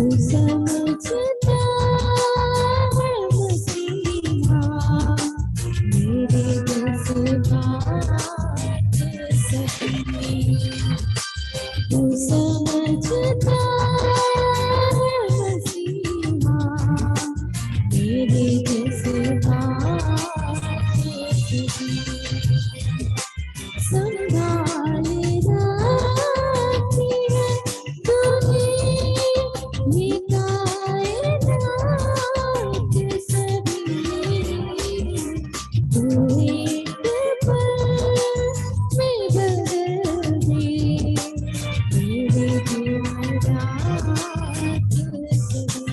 समझता है मसीहा मेरे जज्बात सभी। तू समझता है मसीहा मेरे जज्बात सभी। संभाल रखी है तूने ये कायनात सभी। तू एक पल में बदल दे मेरे हालात सभी।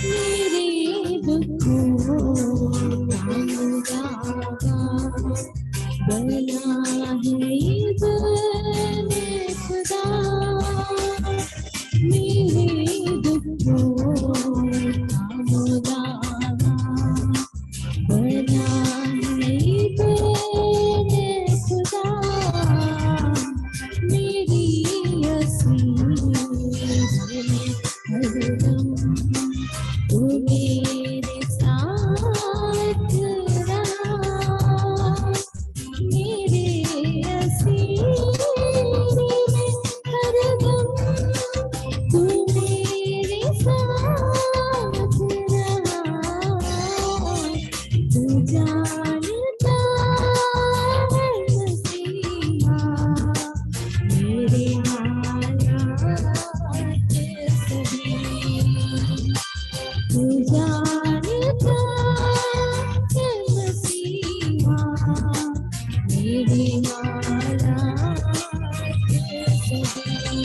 मेरे दुखों का मुरादा बना है इब्ने खुदा। मेरे दुखों का मुरादा बना है इब्ने खुदा। मेरी असीज में हरदम तू मेरे साथ रहा। मेरे असीर में हरदम तू मेरे साथ रहा। तू जानता है मसीहा मेरे हालात सभी। तू जानता है मसीहा मेरे हालात सभी।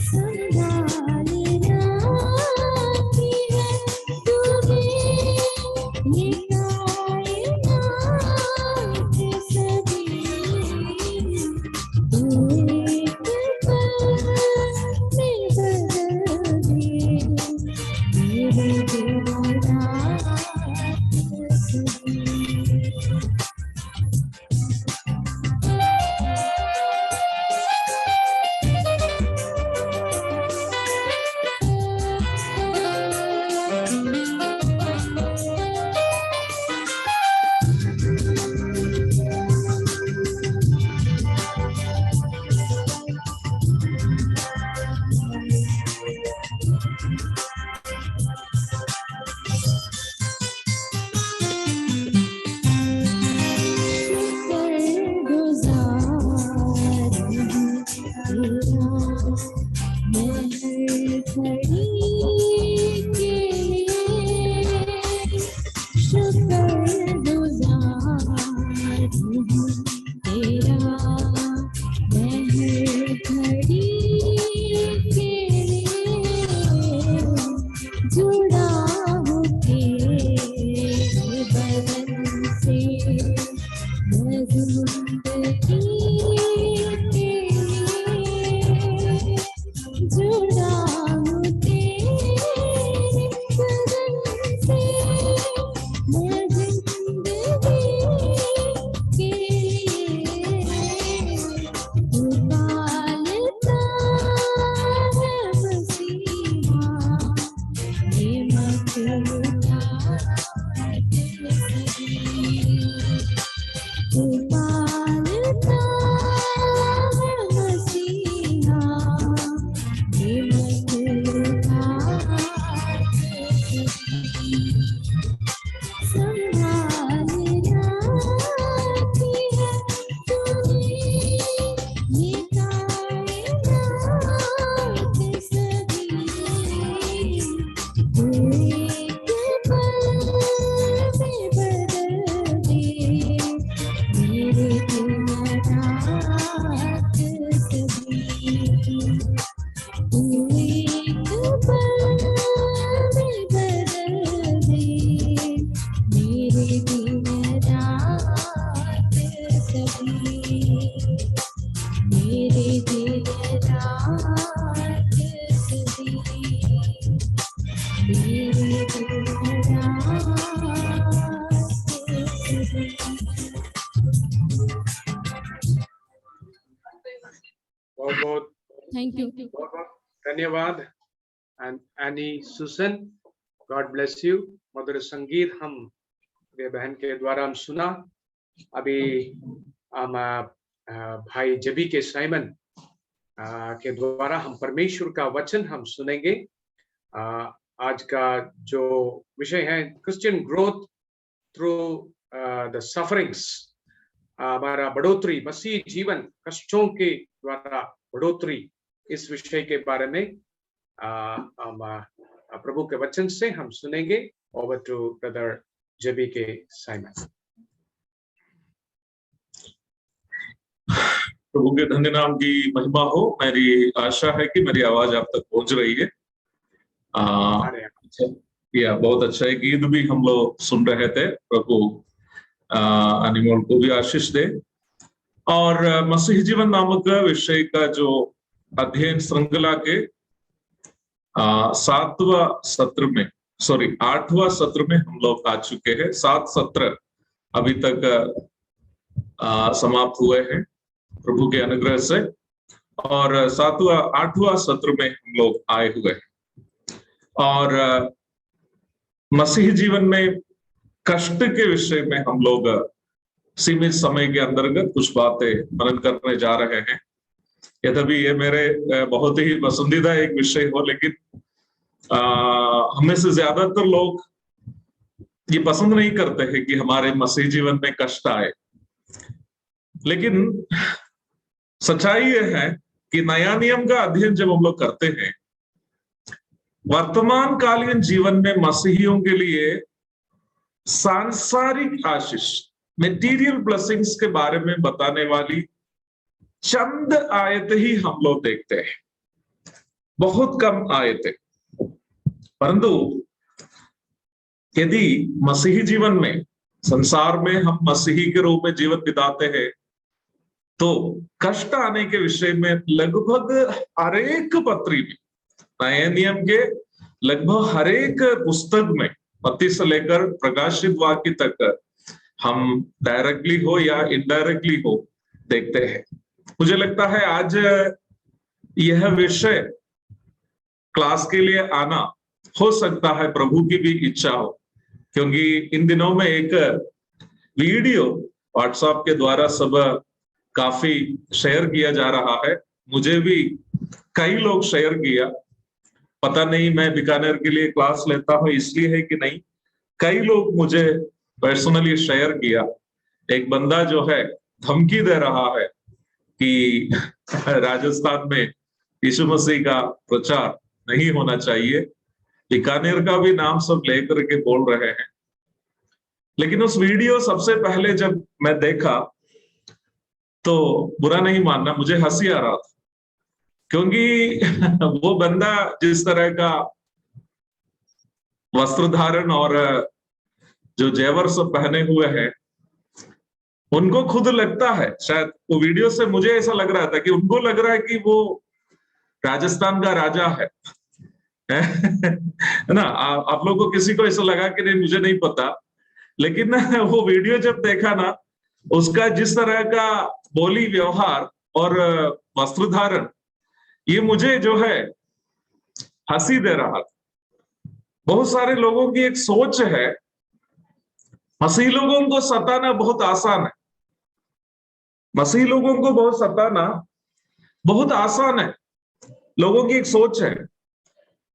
संभाल रखी है तूने ये कायनात सभी। तू एक पल में बदल दे मेरे हालात सभी। जुड़ा हूँ तेरे बदन से मैं जिंदगी के लिए। जुड़ा हूँ तेरे बदन से मैं जिंदगी के लिए। तू पालता है मसीहा ये मखलूक़ात सभी। तू पालता है मसीहा ये मखलूक़ात सभी। संभाल रखी है तूने ये कायनात सभी। तू एक पल में बदल दे मेरे हालात सभी। तू थैंक यू। बहुत बहुत धन्यवाद Annie Susan, God bless you. मधुर संगीत हम मेरे बहन के द्वारा हम सुना। अभी हम भाई जबी के साइमन के द्वारा हम परमेश्वर का वचन हम सुनेंगे। आज का जो विषय है Christian growth through the sufferings, हमारा बढ़ोतरी, मसीह जीवन कष्टों के द्वारा बढ़ोतरी, इस विषय के बारे में हम प्रभु के वचन से हम सुनेंगे। ओवर टू ब्रदर जेबी के साइमन। प्रभु के धन्य नाम की महिमा हो। मेरी आशा है कि मेरी आवाज आप तक पहुंच रही है। या बहुत अच्छा है, गीत भी हम लोग सुन रहे थे। प्रभु अनिमोल को भी आशीष दे। और मसीह जीवन नामक विषय का जो अध्ययन श्रृंखला के 8वां सत्र में हम लोग आ चुके हैं। 7 सत्र अभी तक समाप्त हुए हैं प्रभु के अनुग्रह से, और 8वां सत्र में हम लोग आए हुए हैं। और मसीह जीवन में कष्ट के विषय में हम लोग सीमित समय के अंतर्गत कुछ बातें मनन करने जा रहे हैं। यद्यपि ये मेरे बहुत ही पसंदीदा एक विषय हो, लेकिन हमें से ज्यादातर लोग ये पसंद नहीं करते हैं कि हमारे मसीह जीवन में कष्ट आए। लेकिन सच्चाई यह है कि नया नियम का अध्ययन जब हम लोग करते हैं, वर्तमान कालीन जीवन में मसीहियों के लिए सांसारिक आशीष, मेटीरियल ब्लेसिंग्स के बारे में बताने वाली चंद आयतें ही हम लोग देखते हैं, बहुत कम आयतें। परंतु यदि मसीही जीवन में, संसार में हम मसीही के रूप में जीवन बिताते हैं, तो कष्ट आने के विषय में लगभग हर एक पत्री में, नए नियम के लगभग हर एक पुस्तक में, मत्ती से लेकर प्रकाशित वाक्य तक हम डायरेक्टली हो या इनडायरेक्टली हो देखते हैं। मुझे लगता है आज यह विषय क्लास के लिए आना, हो सकता है प्रभु की भी इच्छा हो, क्योंकि इन दिनों में एक वीडियो व्हाट्सएप के द्वारा सब काफी शेयर किया जा रहा है। मुझे भी कई लोग शेयर किया, पता नहीं मैं बीकानेर के लिए क्लास लेता हूं इसलिए है कि नहीं, कई लोग मुझे पर्सनली शेयर किया। एक बंदा जो है धमकी दे रहा है कि राजस्थान में यीशु मसीह का प्रचार नहीं होना चाहिए, बीकानेर का भी नाम सब लेकर के बोल रहे हैं। लेकिन उस वीडियो सबसे पहले जब मैं देखा तो बुरा नहीं मानना, मुझे हंसी आ रहा था, क्योंकि वो बंदा जिस तरह का वस्त्र धारण और जो जेवर सब पहने हुए हैं, उनको खुद लगता है, शायद वो वीडियो से मुझे ऐसा लग रहा था कि उनको लग रहा है कि वो राजस्थान का राजा है ना। आप लोगों को किसी को ऐसा लगा कि नहीं, मुझे नहीं पता, लेकिन वो वीडियो जब देखा ना, उसका जिस तरह का बोली व्यवहार और वस्त्र धारण, ये मुझे जो है हंसी दे रहा था। बहुत सारे लोगों की एक सोच है, मसीह लोगों को सताना बहुत आसान है, मसीह लोगों को बहुत सताना बहुत आसान है, लोगों की एक सोच है।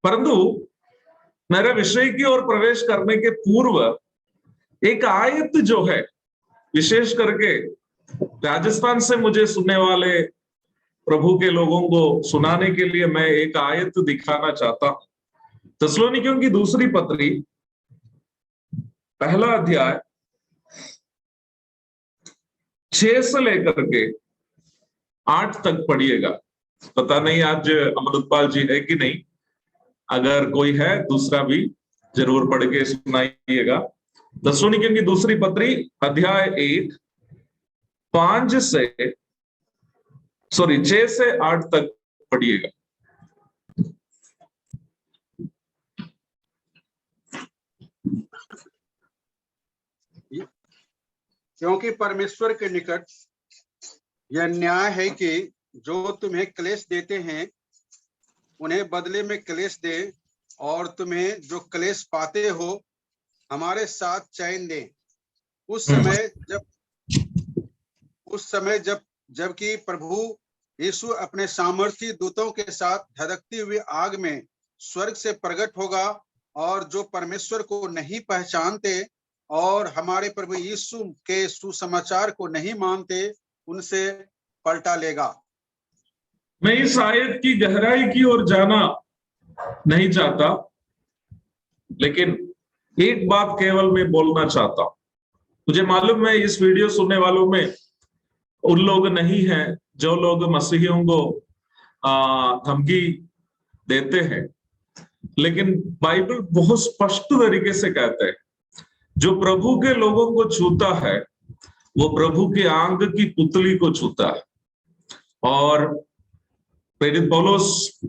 परंतु मेरे विषय की ओर प्रवेश करने के पूर्व एक आयत जो है, विशेष करके राजस्थान से मुझे सुनने वाले प्रभु के लोगों को सुनाने के लिए मैं एक आयत दिखाना चाहता हूं। थिस्सलुनीकियों की दूसरी पत्री, पहला अध्याय 6 से लेकर के 8 तक पढ़िएगा। पता नहीं आज अमृतपाल जी है कि नहीं, अगर कोई है दूसरा भी जरूर पढ़ के सुनाइएगा। थिस्सलुनीकियों की दूसरी पत्री अध्याय 6 से 8 तक पढ़िएगा। क्योंकि परमेश्वर के निकट यह न्याय है कि जो तुम्हें क्लेश देते हैं उन्हें बदले में क्लेश दे, और तुम्हें जो क्लेश पाते हो हमारे साथ चैन दे। उस समय जबकि प्रभु यीशु अपने सामर्थी दूतों के साथ धधकती हुई आग में स्वर्ग से प्रकट होगा, और जो परमेश्वर को नहीं पहचानते और हमारे प्रभु यीशु के सुसमाचार को नहीं मानते उनसे पलटा लेगा। मैं इस आयत की गहराई की ओर जाना नहीं चाहता, लेकिन एक बात केवल मैं बोलना चाहता हूं। मुझे मालूम है इस वीडियो सुनने वालों में उन लोग नहीं हैं जो लोग मसीहियों को धमकी देते हैं, लेकिन बाइबल बहुत स्पष्ट तरीके से कहते हैं जो प्रभु के लोगों को छूता है वो प्रभु की आंख की पुतली को छूता है। और प्रेरित पौलुस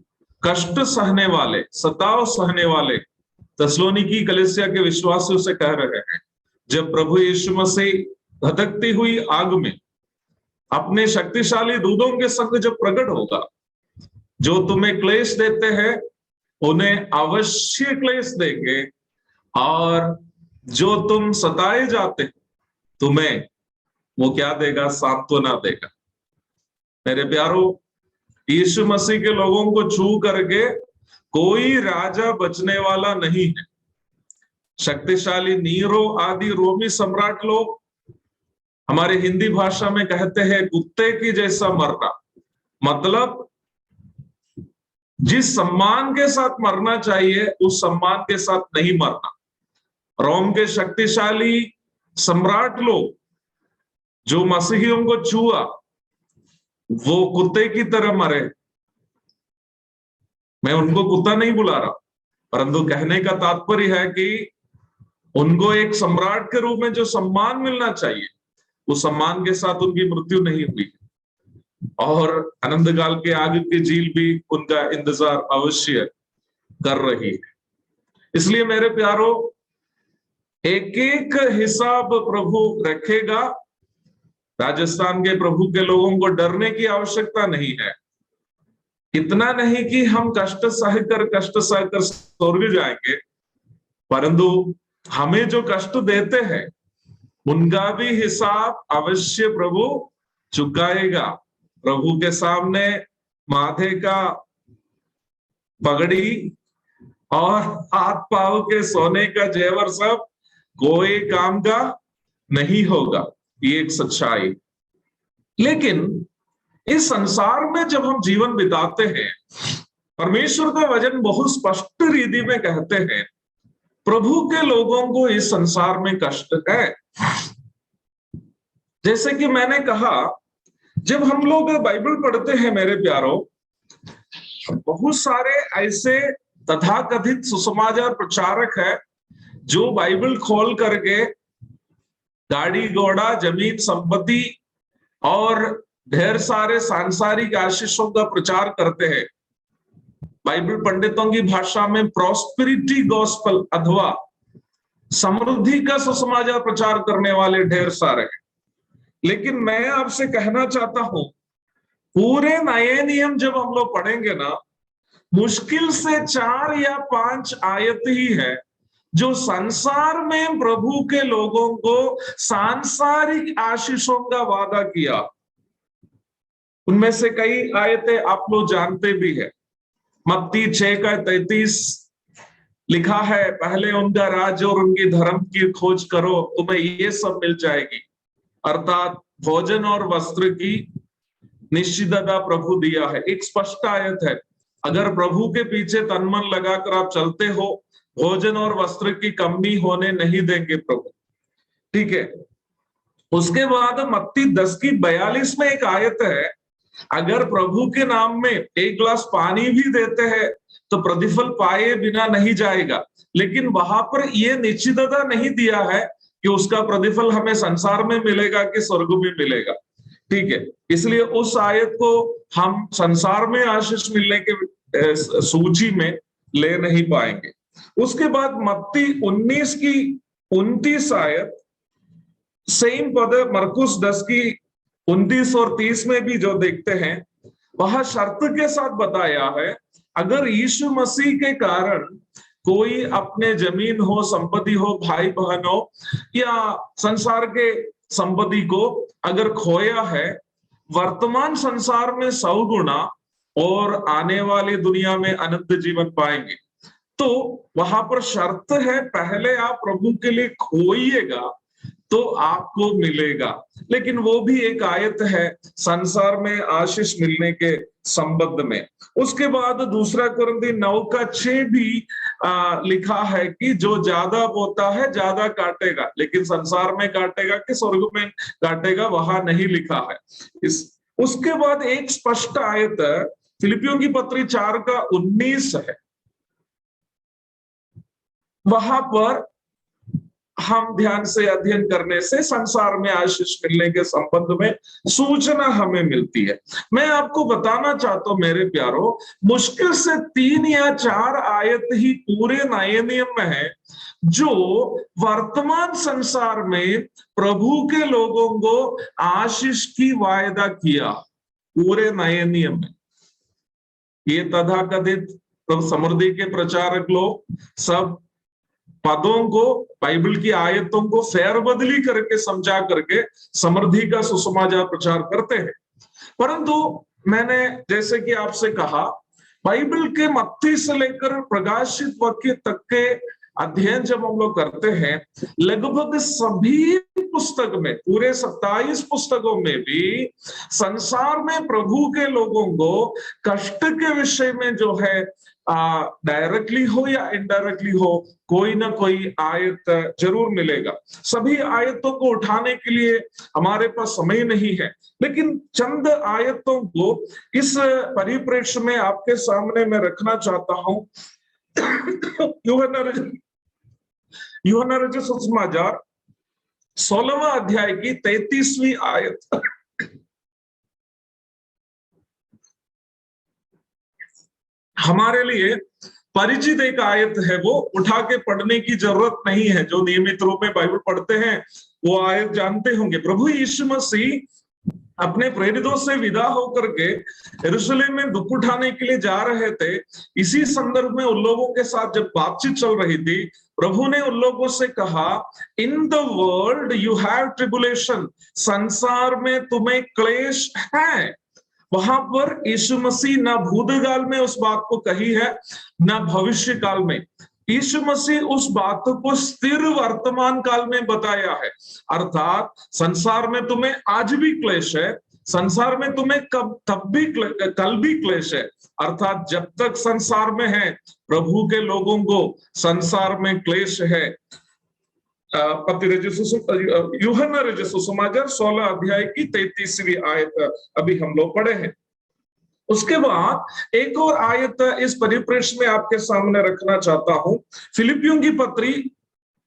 कष्ट सहने वाले, सताव सहने वाले थिस्सलुनीकी कलीसिया के विश्वासियों से कह रहे हैं, जब प्रभु यीशु मसीह धधकती हुई आग में अपने शक्तिशाली दूतों के संग जब प्रकट होगा, जो तुम्हें क्लेश देते हैं उन्हें अवश्य क्लेश देंगे, और जो तुम सताए जाते तुम्हें वो क्या देगा? सांत्वना देगा। मेरे प्यारो, यीशु मसीह के लोगों को छू करके कोई राजा बचने वाला नहीं है। शक्तिशाली नीरो आदि रोमी सम्राट लोग हमारे हिंदी भाषा में कहते हैं कुत्ते की जैसा मरना, मतलब जिस सम्मान के साथ मरना चाहिए उस सम्मान के साथ नहीं मरना। रोम के शक्तिशाली सम्राट लोग जो मसीहियों को छुआ वो कुत्ते की तरह मरे। मैं उनको कुत्ता नहीं बुला रहा, परंतु कहने का तात्पर्य है कि उनको एक सम्राट के रूप में जो सम्मान मिलना चाहिए उस सम्मान के साथ उनकी मृत्यु नहीं हुई, और अनंतकाल के आग की झील भी उनका इंतजार अवश्य कर रही है। इसलिए मेरे प्यारो, एक एक हिसाब प्रभु रखेगा। राजस्थान के प्रभु के लोगों को डरने की आवश्यकता नहीं है। इतना नहीं कि हम कष्ट सहकर स्वर्ग जाएंगे, परंतु हमें जो कष्ट देते हैं उनका भी हिसाब अवश्य प्रभु चुकाएगा। प्रभु के सामने माथे का पगड़ी और हाथ पांव के सोने का जेवर सब कोई काम का नहीं होगा, ये एक सच्चाई। लेकिन इस संसार में जब हम जीवन बिताते हैं, परमेश्वर का वचन बहुत स्पष्ट रीति में कहते हैं प्रभु के लोगों को इस संसार में कष्ट है। जैसे कि मैंने कहा, जब हम लोग बाइबल पढ़ते हैं मेरे प्यारो, बहुत सारे ऐसे तथाकथित सुसमाचार प्रचारक है जो बाइबल खोल करके गाड़ी घोड़ा जमीन संपत्ति और ढेर सारे सांसारिक आशीषों का प्रचार करते हैं। बाइबल पंडितों की भाषा में प्रॉस्पेरिटी गॉस्पेल अथवा समृद्धि का सुसमाचार प्रचार करने वाले ढेर सारे हैं। लेकिन मैं आपसे कहना चाहता हूं, पूरे नए नियम जब हम लोग पढ़ेंगे ना, मुश्किल से 4 या 5 आयत ही है जो संसार में प्रभु के लोगों को सांसारिक आशीषों का वादा किया। उनमें से कई आयतें आप लोग जानते भी है। मत्ती 6:33 लिखा है, पहले उनका राज्य और उनकी धर्म की खोज करो, तुम्हें ये सब मिल जाएगी। अर्थात भोजन और वस्त्र की निश्चितता प्रभु दिया है। एक स्पष्ट आयत है, अगर प्रभु के पीछे तन मन लगाकर आप चलते हो, भोजन और वस्त्र की कमी होने नहीं देंगे प्रभु। ठीक है। उसके बाद मत्ती 10:42 में एक आयत है, अगर प्रभु के नाम में एक गिलास पानी भी देते हैं तो प्रतिफल पाए बिना नहीं जाएगा। लेकिन वहां पर यह निश्चितता नहीं दिया है कि उसका प्रतिफल हमें संसार में मिलेगा कि स्वर्ग में मिलेगा। ठीक है, इसलिए उस आयत को हम संसार में आशीष मिलने के सूची में ले नहीं पाएंगे। उसके बाद मत्ती 19:29 आयत, सेम पद मरकुस 10:29 और 30 में भी जो देखते हैं, वहां शर्त के साथ बताया है, अगर यीशु मसीह के कारण कोई अपने जमीन हो, संपत्ति हो, भाई बहन हो या संसार के संपत्ति को अगर खोया है, वर्तमान संसार में 100 गुना और आने वाली दुनिया में अनंत जीवन पाएंगे, तो वहां पर शर्त है पहले आप प्रभु के लिए खोइएगा तो आपको मिलेगा। लेकिन वो भी एक आयत है संसार में आशीष मिलने के संबंध में। उसके बाद 2 कुरिन्थी 9:6 भी लिखा है कि जो ज्यादा बोता है ज्यादा काटेगा, लेकिन संसार में काटेगा कि स्वर्ग में काटेगा वहां नहीं लिखा है। उसके बाद एक स्पष्ट आयत फिलिपियों की पत्री 4:19 है। वहां पर हम ध्यान से अध्ययन करने से संसार में आशीष मिलने के संबंध में सूचना हमें मिलती है। मैं आपको बताना चाहता हूं मेरे प्यारो, मुश्किल से 3 या 4 आयत ही पूरे नए नियम में है जो वर्तमान संसार में प्रभु के लोगों को आशीष की वायदा किया पूरे नए नियम में। ये तथाकथित समृद्धि के प्रचारक लोग सब पदों को, बाइबल की आयतों को फेरबदली करके समझा करके समृद्धि का सुसमाचार प्रचार करते हैं। परंतु मैंने जैसे कि आपसे कहा, बाइबल के मत्ती से लेकर प्रकाशित वाक्य तक के अध्ययन जब हम लोग करते हैं, लगभग सभी पुस्तक में, पूरे 27 पुस्तकों में भी संसार में प्रभु के लोगों को कष्ट के विषय में जो है डायरेक्टली हो या इनडायरेक्टली हो, कोई ना कोई आयत जरूर मिलेगा। सभी आयतों को उठाने के लिए हमारे पास समय नहीं है, लेकिन चंद आयतों को इस परिप्रेक्ष्य में आपके सामने मैं रखना चाहता हूं। यूहन्ना रचित सुसमाचार 16वां अध्याय की 33वीं आयत। हमारे लिए परिचित एक आयत है, वो उठा के पढ़ने की जरूरत नहीं है। जो नियमित रूप में बाइबल पढ़ते हैं वो आयत जानते होंगे। प्रभु यीशु मसीह अपने प्रेरितों से विदा होकर के यरूशलेम में दुख उठाने के लिए जा रहे थे। इसी संदर्भ में उन लोगों के साथ जब बातचीत चल रही थी, प्रभु ने उन लोगों से कहा, in the world you have tribulation, संसार में तुम्हें क्लेश है। वहां पर यीशु मसीह ना भूतकाल में उस बात को कही है ना भविष्य काल में। यीशु मसीह उस बात को स्थिर वर्तमान काल में बताया है, अर्थात संसार में तुम्हें आज भी क्लेश है, संसार में तुम्हें कल भी क्लेश है, अर्थात जब तक संसार में है प्रभु के लोगों को संसार में क्लेश है। यूहन्ना रचित सुसमाचार 16 अध्याय की 33वीं आयत अभी हम लोग पढ़े हैं। उसके बाद एक और आयत इस परिप्रेक्ष्य में आपके सामने रखना चाहता हूं। फिलिपियों की पत्री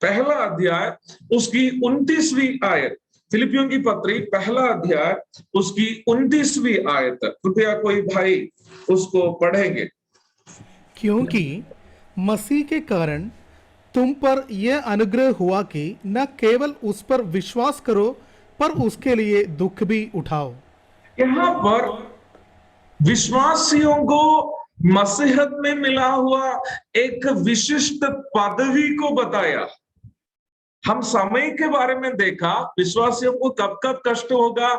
1 अध्याय उसकी 29वीं आयत। फिलिपियों की पत्री 1 अध्याय उसकी 29वीं आयत, कृपया कोई भाई उसको पढ़ेंगे। क्योंकि मसीह के कारण तुम पर यह अनुग्रह हुआ कि न केवल उस पर विश्वास करो पर उसके लिए दुख भी उठाओ। यहाँ पर विश्वासियों को मसीहत में मिला हुआ एक विशिष्ट पदवी को बताया। हम समय के बारे में देखा, विश्वासियों को कब कब कष्ट होगा।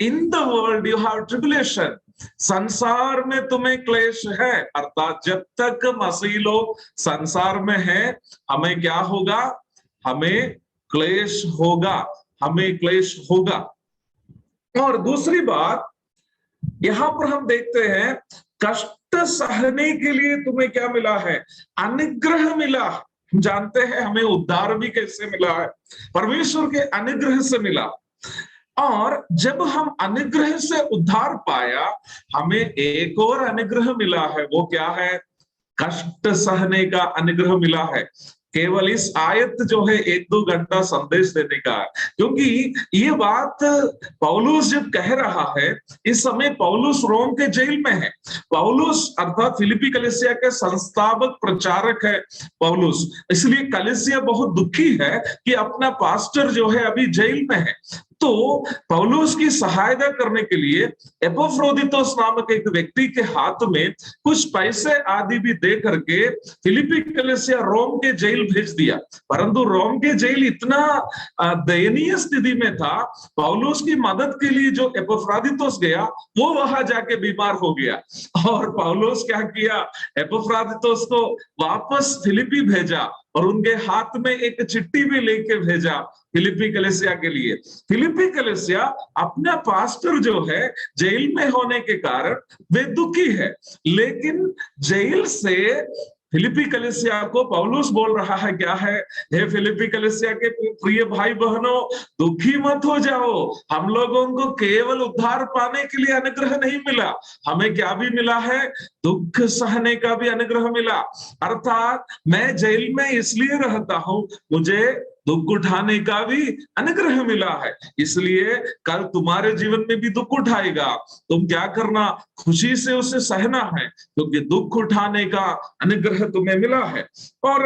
In the world you have tribulation, संसार में तुम्हें क्लेश है, अर्थात जब तक मसीह लोग संसार में हैं हमें क्या होगा, हमें क्लेश होगा, हमें क्लेश होगा। और दूसरी बात यहां पर हम देखते हैं, कष्ट सहने के लिए तुम्हें क्या मिला है, अनुग्रह मिला। हम जानते हैं हमें उद्धार भी कैसे मिला है, परमेश्वर के अनुग्रह से मिला। और जब हम अनुग्रह से उद्धार पाया, हमें एक और अनुग्रह मिला है। वो क्या है, कष्ट सहने का अनुग्रह मिला है। केवल इस आयत जो है 1-2 घंटा संदेश देने का है, क्योंकि ये बात पौलुस जब कह रहा है, इस समय पौलुस रोम के जेल में है। पौलुस अर्थात फिलिपी कलीसिया के संस्थापक प्रचारक है पौलुस, इसलिए कलीसिया बहुत दुखी है कि अपना पास्टर जो है अभी जेल में है। तो पौलुस की सहायता करने के लिए एपफ्रोदितुस नामक एक व्यक्ति के हाथ में कुछ पैसे आदि भी दे करके फिलिप्पी कलीसिया रोम के जेल भेज दिया। परंतु रोम के जेल इतना दयनीय स्थिति में था, पौलुस की मदद के लिए जो एपफ्रोदितुस गया वो वहां जाके बीमार हो गया, और पौलुस क्या किया, एपफ्रोदितुस को वापस फिलिप्पी भेजा और उनके हाथ में एक चिट्ठी भी लेके भेजा फिलिप्पी कलीसिया के लिए। फिलिप्पी कलीसिया अपना पास्टर जो है जेल में होने के कारण वे दुखी है, लेकिन जेल से फिलिप्पी कलीसिया को पौलुस बोल रहा है क्या है, हे फिलिप्पी कलीसिया के प्रिय भाई बहनों, दुखी मत हो जाओ, हम लोगों को केवल उद्धार पाने के लिए अनुग्रह नहीं मिला, हमें क्या भी मिला है, दुख सहने का भी अनुग्रह मिला। अर्थात मैं जेल में इसलिए रहता हूं, मुझे दुख उठाने का भी अनुग्रह मिला है, इसलिए कल तुम्हारे जीवन में भी दुख उठाएगा, तुम क्या करना, खुशी से उसे सहना है, क्योंकि दुख उठाने का अनुग्रह तुम्हें मिला है। और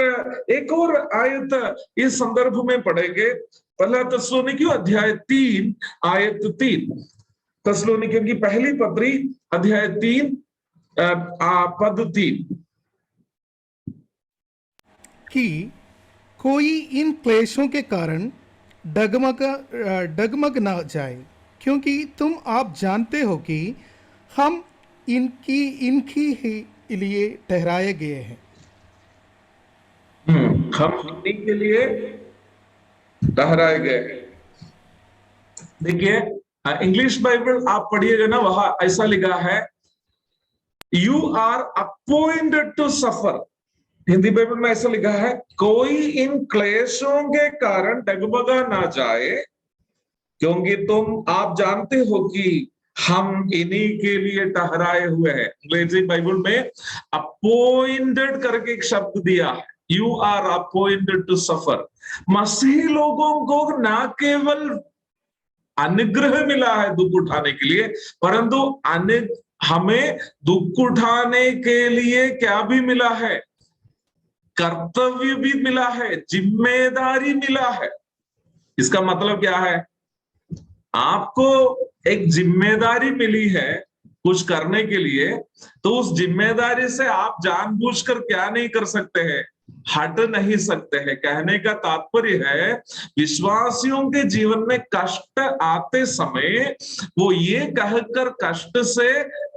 एक और आयत इस संदर्भ में पढ़ेंगे, पहला थिस्सलुनीकियों अध्याय 3 आयत 3। थिस्सलुनीकियों की पहली पत्री अध्याय 3 पद 3 कि कोई इन क्लेशों के कारण डगमग न जाए, क्योंकि तुम आप जानते हो कि हम इनकी ही लिए ठहराए गए हैं। हम इन्हीं के लिए ठहराए गए हैं। देखिए इंग्लिश बाइबल आप पढ़िएगा ना, वहां ऐसा लिखा है, you are appointed to suffer. Hindi Bible में ऐसा लिखा है, कोई इन क्लेशों के कारण डगमगा ना जाए, क्योंकि तुम आप जानते हो कि हम इन्हीं के लिए ठहराए हुए हैं। अंग्रेजी बाइबल में अपॉइंटेड करके एक शब्द दिया है, you are appointed to suffer. मसीही लोगों को ना केवल अनुग्रह मिला है दुख उठाने के लिए, परंतु हमें दुख उठाने के लिए क्या भी मिला है, कर्तव्य भी मिला है, जिम्मेदारी मिला है। इसका मतलब क्या है, आपको एक जिम्मेदारी मिली है कुछ करने के लिए, तो उस जिम्मेदारी से आप जानबूझकर क्या नहीं कर सकते हैं, हट नहीं सकते हैं। कहने का तात्पर्य है, विश्वासियों के जीवन में कष्ट आते समय वो ये कहकर कष्ट से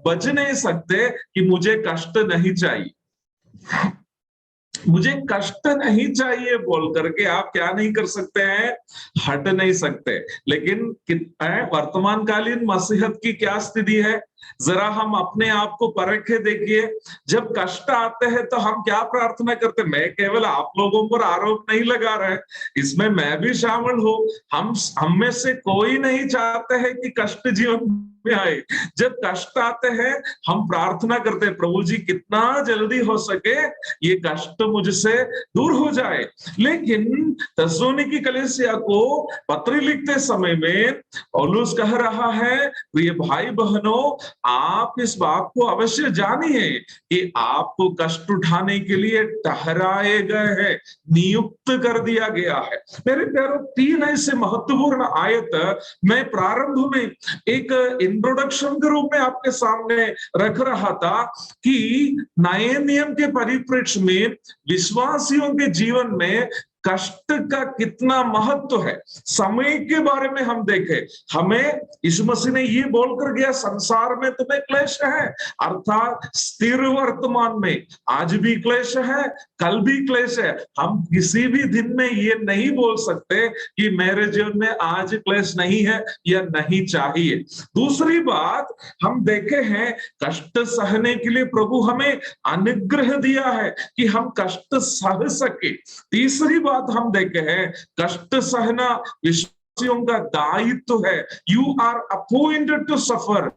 बच नहीं सकते कि मुझे कष्ट नहीं चाहिए, मुझे कष्ट नहीं चाहिए बोल करके आप क्या नहीं कर सकते हैं, हट नहीं सकते। लेकिन वर्तमान कालीन मसीहत की क्या स्थिति है, जरा हम अपने आप को परखे देखिए। जब कष्ट आते हैं तो हम क्या प्रार्थना करते हैं, मैं केवल आप लोगों पर आरोप नहीं लगा रहे, इसमें मैं भी शामिल हूं, हम में से कोई नहीं चाहते हैं कि कष्ट जीवन में आए। जब कष्ट आते हैं हम प्रार्थना करते हैं, प्रभु जी कितना जल्दी हो सके ये कष्ट मुझसे दूर हो जाए। लेकिन थिस्सलुनीकी कलीसिया को पत्र लिखते समय में पौलुस कह रहा है, प्रिय भाई बहनों, आप इस बात को अवश्य जानिए कि आपको कष्ट उठाने के लिए ठहराए गए हैं, नियुक्त कर दिया गया है। मेरे प्यारों, 3 ऐसे महत्वपूर्ण आयत मैं प्रारंभ में एक इंट्रोडक्शन के रूप में आपके सामने रख रहा था कि नए नियम के परिप्रेक्ष्य में विश्वासियों के जीवन में कष्ट का कितना महत्व है। समय के बारे में हम देखें, हमें यीशु मसीह ने ये बोलकर गया, संसार में तुम्हें क्लेश है, अर्थात स्थिर वर्तमान में आज भी क्लेश है, कल भी क्लेश है। हम किसी भी दिन में ये नहीं बोल सकते कि मेरे जीवन में आज क्लेश नहीं है या नहीं चाहिए। दूसरी बात हम देखे हैं, कष्ट सहने के लिए प्रभु हमें अनुग्रह दिया है कि हम कष्ट सह सके। तीसरी बात हम देखे हैं, कष्ट सहना विश्वासियों का दायित्व है, you are appointed to suffer.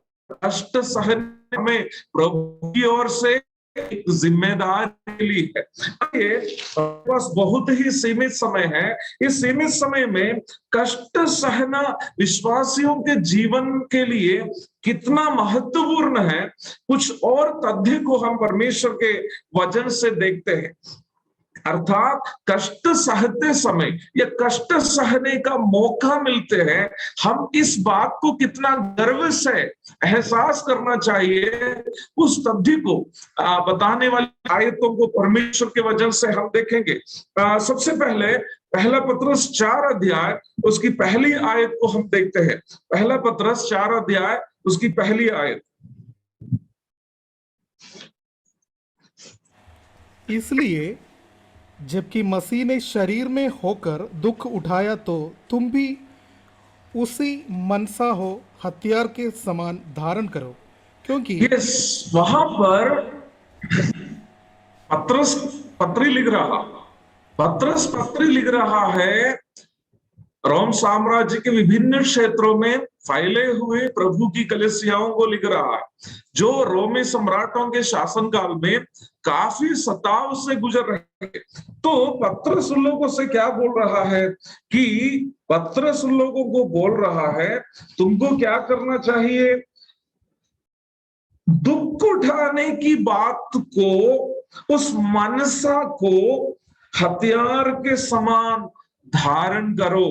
कष्ट सहने में प्रभु की ओर से एक जिम्मेदारी ली है। बस बहुत ही सीमित समय है, इस सीमित समय में कष्ट सहना विश्वासियों के जीवन के लिए कितना महत्वपूर्ण है, कुछ और तथ्य को हम परमेश्वर के वचन से देखते हैं। अर्थात कष्ट सहते समय या कष्ट सहने का मौका मिलते हैं, हम इस बात को कितना गर्व से एहसास करना चाहिए, उस तथ्य को बताने वाली आयतों को परमेश्वर के वचन से हम देखेंगे। सबसे पहले पहला पत्रस 4 अध्याय उसकी पहली आयत को हम देखते हैं। पहला पत्रस 4 अध्याय उसकी पहली आयत। इसलिए जबकि मसीह ने शरीर में होकर दुख उठाया तो तुम भी उसी मनसा हो हथियार के समान धारण करो, क्योंकि यस, वहां पर पत्रस पत्री लिख रहा है रोम साम्राज्य के विभिन्न क्षेत्रों में फैले हुए प्रभु की कलीसियाओं को लिख रहा है, जो रोमी सम्राटों के शासनकाल में काफी सताव से गुजर रहे थे। तो पत्रस उन लोगों से क्या बोल रहा है कि पत्रस उन लोगों को बोल रहा है, तुमको क्या करना चाहिए? दुख उठाने की बात को, उस मनसा को हथियार के समान धारण करो।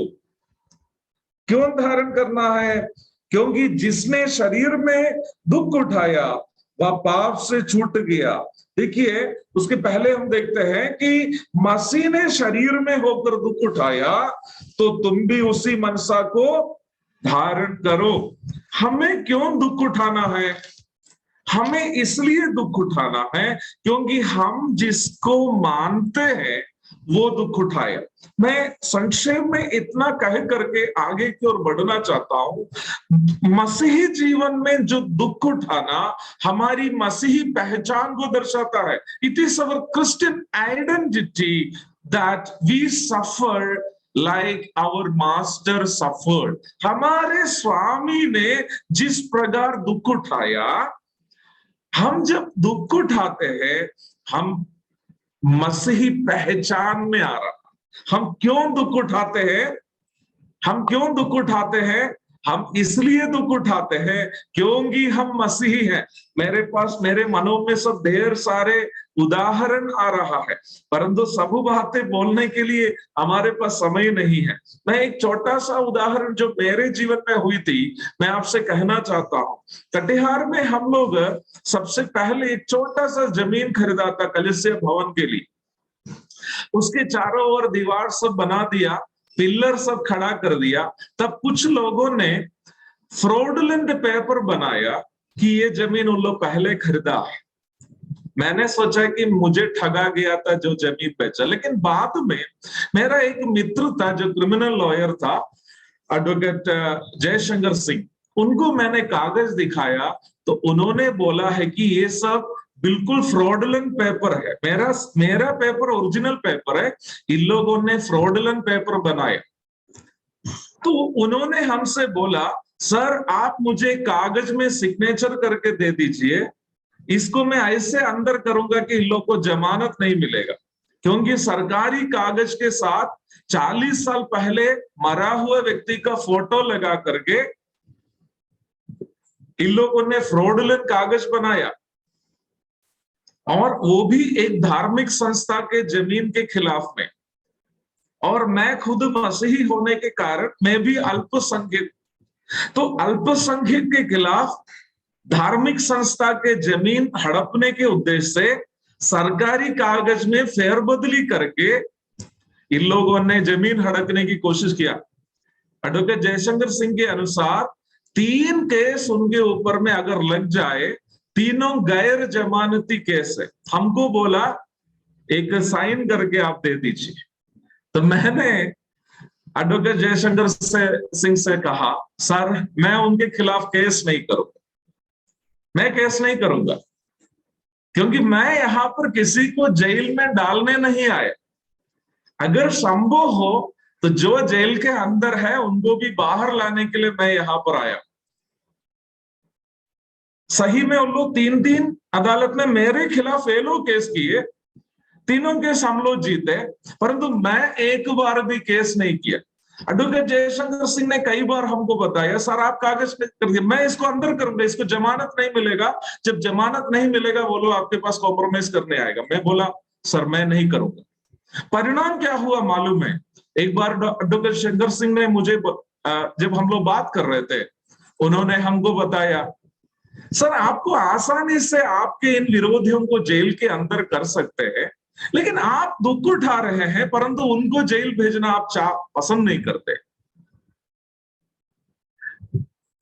क्यों धारण करना है? क्योंकि जिसने शरीर में दुख उठाया वह पाप से छूट गया। देखिए, उसके पहले हम देखते हैं कि मसीह ने शरीर में होकर दुख उठाया तो तुम भी उसी मनसा को धारण करो। हमें क्यों दुख उठाना है? हमें इसलिए दुख उठाना है क्योंकि हम जिसको मानते हैं वो दुख उठाए। मैं संक्षेप में इतना कह करके आगे की ओर बढ़ना चाहता हूं। मसीही जीवन में जो दुख उठाना हमारी मसीही पहचान को दर्शाता है। It is our Christian identity that we suffer like our master suffered. हमारे स्वामी ने जिस प्रकार दुख उठाया, हम जब दुख उठाते हैं हम मसीही पहचान में आ रहा। हम क्यों दुख उठाते हैं? हम क्यों दुख उठाते हैं? हम इसलिए दुख उठाते हैं क्योंकि हम मसीही हैं। मेरे मनों में सब ढेर सारे उदाहरण आ रहा है, परंतु सब बातें बोलने के लिए हमारे पास समय नहीं है। मैं एक छोटा सा उदाहरण जो मेरे जीवन में हुई थी मैं आपसे कहना चाहता हूँ। कटिहार में हम लोग सबसे पहले एक छोटा सा जमीन खरीदा था कलीसिया भवन के लिए। उसके चारों ओर दीवार सब बना दिया, पिलर सब खड़ा कर दिया। तब कुछ लोगों ने फ्रॉडलेंट पेपर बनाया कि ये जमीन उन लोग पहले खरीदा है। मैंने सोचा कि मुझे ठगा गया था जो जमीन बेचा, लेकिन बाद में मेरा एक मित्र था जो क्रिमिनल लॉयर था, एडवोकेट जयशंकर सिंह। उनको मैंने कागज दिखाया तो उन्होंने बोला है कि ये सब बिल्कुल फ्रॉडलेंट पेपर है। मेरा पेपर ओरिजिनल पेपर है, इन लोगों ने फ्रॉडलेंट पेपर बनाया। तो उन्होंने हमसे बोला, सर आप मुझे कागज में सिग्नेचर करके दे दीजिए, इसको मैं ऐसे अंदर करूंगा कि इन लोग को जमानत नहीं मिलेगा, क्योंकि सरकारी कागज के साथ 40 साल पहले मरा हुए व्यक्ति का फोटो लगा करके इन लोगों ने फ्रॉडलेंट कागज बनाया, और वो भी एक धार्मिक संस्था के जमीन के खिलाफ में। और मैं खुद मसीही होने के कारण मैं भी अल्पसंख्यक, तो अल्पसंख्यक के खिलाफ धार्मिक संस्था के जमीन हड़पने के उद्देश्य से सरकारी कागज में फेरबदली करके इन लोगों ने जमीन हड़पने की कोशिश किया। एडवोकेट जयशंकर सिंह के अनुसार 3 केस उनके ऊपर में अगर लग जाए, तीनों गैर जमानती केस है। हमको बोला एक साइन करके आप दे दीजिए। तो मैंने एडवोकेट जयशंकर सिंह से कहा, सर मैं उनके खिलाफ केस नहीं करूंगा, मैं केस नहीं करूंगा, क्योंकि मैं यहां पर किसी को जेल में डालने नहीं आया। अगर संभव हो तो जो जेल के अंदर है उनको भी बाहर लाने के लिए मैं यहां पर आया। सही में उन लोग 3 अदालत में मेरे खिलाफ एलो केस किए, तीनों केस हम लोग जीते, परंतु मैं एक बार भी केस नहीं किया। एडवोकेट जयशंकर सिंह ने कई बार हमको बताया, सर आप कागज पे कर दिए, मैं इसको अंदर करूंगा, इसको जमानत नहीं मिलेगा, जब जमानत नहीं मिलेगा वो लोग आपके पास कॉम्प्रोमाइज करने आएगा। मैं बोला सर मैं नहीं करूंगा, परिणाम क्या हुआ मालूम है? एक बार डॉक्टर शंकर सिंह ने मुझे जब हम लोग बात कर रहे थे, उन्होंने हमको बताया, सर आपको आसानी से आपके इन विरोधियों को जेल के अंदर कर सकते हैं, लेकिन आप दुख उठा रहे हैं, परंतु उनको जेल भेजना आप पसंद नहीं करते।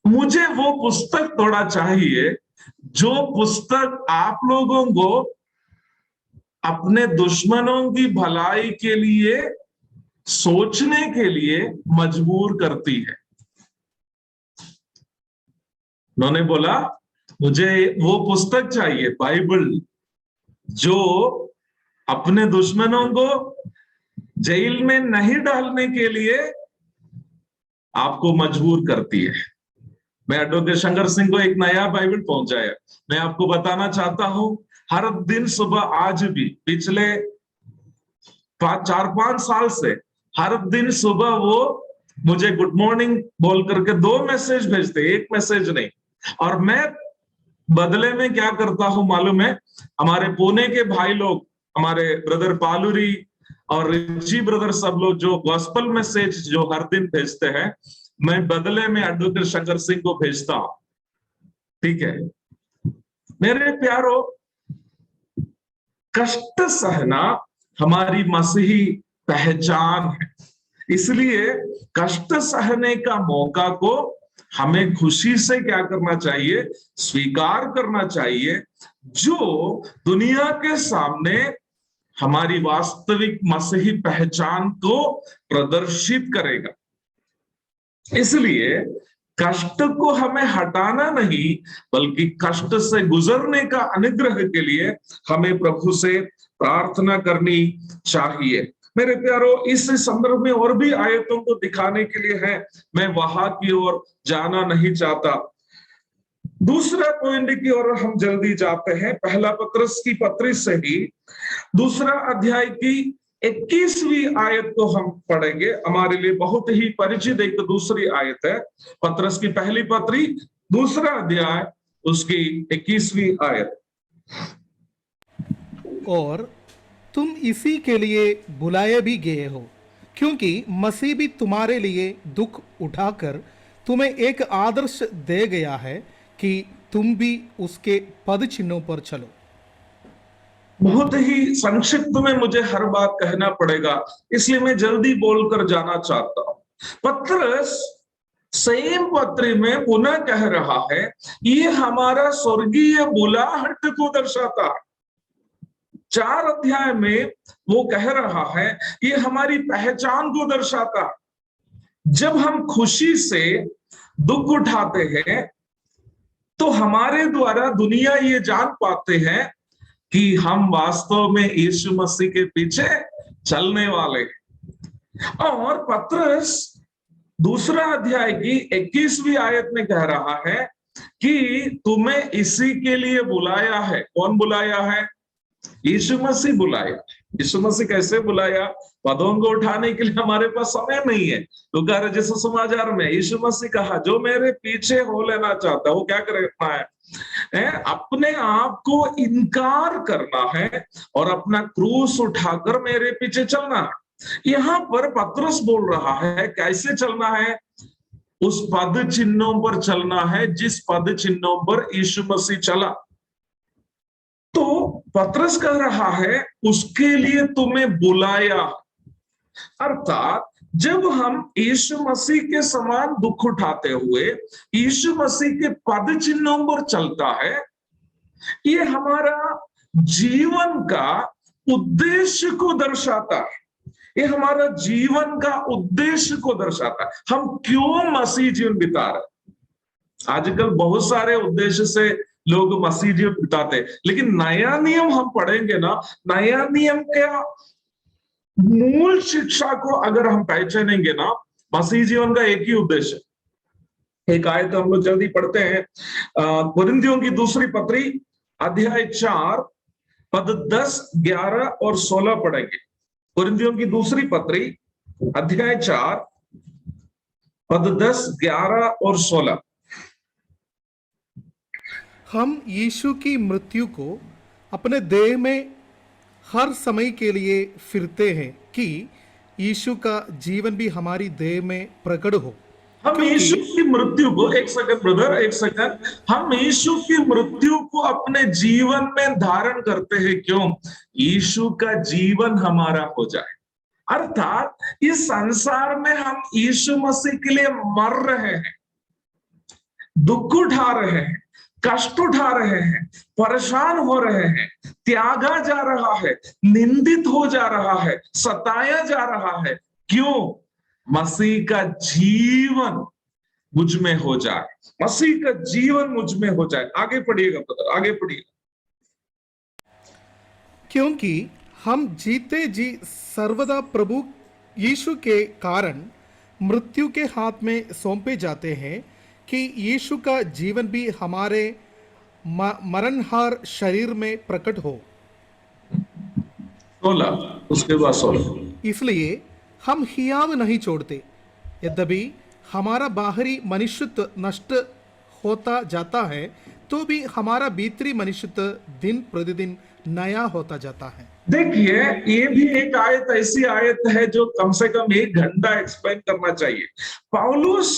मुझे वो पुस्तक थोड़ा चाहिए जो पुस्तक आप लोगों को अपने दुश्मनों की भलाई के लिए सोचने के लिए मजबूर करती है। उन्होंने बोला मुझे वो पुस्तक चाहिए, बाइबल, जो अपने दुश्मनों को जेल में नहीं डालने के लिए आपको मजबूर करती है। मैं एडवोकेट शंकर सिंह को एक नया बाइबल पहुंचाया। मैं आपको बताना चाहता हूं, हर दिन सुबह, आज भी पिछले 4-5 साल से हर दिन सुबह वो मुझे गुड मॉर्निंग बोल करके 2 मैसेज भेजते, 1 मैसेज नहीं। और मैं बदले में क्या करता हूं मालूम है? हमारे पुणे के भाई लोग, हमारे ब्रदर पालूरी और रिची ब्रदर, सब लोग जो गॉस्पल मैसेज जो हर दिन भेजते हैं, मैं बदले में एडवोकेट शंकर सिंह को भेजता हूं। ठीक है मेरे प्यारो, कष्ट सहना हमारी मसीही पहचान है। इसलिए कष्ट सहने का मौका को हमें खुशी से क्या करना चाहिए? स्वीकार करना चाहिए, जो दुनिया के सामने हमारी वास्तविक मसीही पहचान को प्रदर्शित करेगा। इसलिए कष्ट को हमें हटाना नहीं, बल्कि कष्ट से गुजरने का अनुग्रह के लिए हमें प्रभु से प्रार्थना करनी चाहिए। मेरे प्यारो, इस संदर्भ में और भी आयतों को दिखाने के लिए है, मैं वहां की ओर जाना नहीं चाहता। दूसरा पॉइंट की ओर हम जल्दी जाते हैं। पहला पत्रस की पत्री से ही 2 अध्याय की 21वीं आयत को हम पढ़ेंगे। हमारे लिए बहुत ही परिचित एक दूसरी आयत है, पत्रस की पहली पत्री 2 अध्याय उसकी 21वीं आयत। और तुम इसी के लिए बुलाए भी गए हो, क्योंकि मसीह भी तुम्हारे लिए दुख उठाकर तुम्हें एक आदर्श दे गया है कि तुम भी उसके पद चिन्हों पर चलो। बहुत ही संक्षिप्त में मुझे हर बात कहना पड़ेगा, इसलिए मैं जल्दी बोलकर जाना चाहता हूं। पत्रस सेम पत्री में पुनः कह रहा है, ये हमारा स्वर्गीय बुलाहट को दर्शाता है। 4 अध्याय में वो कह रहा है, ये हमारी पहचान को दर्शाता है। जब हम खुशी से दुख उठाते हैं तो हमारे द्वारा दुनिया ये जान पाते हैं कि हम वास्तव में यीशु मसीह के पीछे चलने वाले हैं। और पत्रस 2 अध्याय की 21वीं आयत में कह रहा है कि तुम्हें इसी के लिए बुलाया है। कौन बुलाया है? यीशु मसीह बुलाया। यीशु मसीह कैसे बुलाया? पदों को उठाने के लिए हमारे पास समय नहीं है। लूका रचित समाचार में यीशु मसीह कहा, जो मेरे पीछे हो लेना चाहता है वो क्या करना है? अपने आप को इनकार करना है और अपना क्रूस उठाकर मेरे पीछे चलना है। यहाँ पर पत्रस बोल रहा है कैसे चलना है? उस पद चिन्हों पर चलना है जिस पद चिन्हों पर यीशु मसीह चला। तो पत्रस कह रहा है उसके लिए तुम्हें बुलाया। अर्थात जब हम यीशु मसीह के समान दुख उठाते हुए यीशु मसीह के पद चिन्हों पर चलता है, ये हमारा जीवन का उद्देश्य को दर्शाता है। ये हमारा जीवन का उद्देश्य को दर्शाता है। हम क्यों मसीह जीवन बिता रहे? आजकल बहुत सारे उद्देश्य से लोग मसीह जीवन बिताते हैं, लेकिन नया नियम हम पढ़ेंगे ना, नया नियम क्या मूल शिक्षा को अगर हम पहचानेंगे ना, मसीह जीवन का एक ही उद्देश्य। एक आयत तो हम लोग जल्दी पढ़ते हैं, कोरिन्थियों की 2 पत्री अध्याय 4 पद 10, 11 और 16 पढ़ेंगे। कोरिन्थियों की 2 पत्री अध्याय 4 पद 10, 11 और 16। हम यीशु की मृत्यु को अपने देह में हर समय के लिए फिरते हैं कि यीशु का जीवन भी हमारी देह में प्रकट हो। हम यीशु की मृत्यु को, एक सेकंड ब्रदर, एक सेकंड, हम यीशु की मृत्यु को अपने जीवन में धारण करते हैं। क्यों? यीशु का जीवन हमारा हो जाए। अर्थात इस संसार में हम यीशु मसीह के लिए मर रहे हैं, दुख उठा रहे हैं, कष्ट उठा रहे हैं, परेशान हो रहे हैं, त्यागा जा रहा है, निंदित हो जा रहा है, सताया जा रहा है। क्यों? मसीह का जीवन मुझ में हो जाए, मसीह का जीवन मुझ में हो जाए। आगे पढ़िएगा ब्रदर, आगे पढ़िएगा। क्योंकि हम जीते जी सर्वदा प्रभु यीशु के कारण मृत्यु के हाथ में सौंपे जाते हैं कि यीशु का जीवन भी हमारे मरणहार शरीर में प्रकट हो। 16, उसके बाद 16। इसलिए हम हियाव नहीं छोड़ते, यद्यपि हमारा बाहरी मनुष्यत्व नष्ट होता जाता है, तो भी हमारा भीतरी मनुष्यत्व दिन प्रतिदिन नया होता जाता है। देखिए, ये भी एक आयत, ऐसी आयत है जो कम से कम 1 घंटा एक्सप्लेन करना चाहिए। पौलुस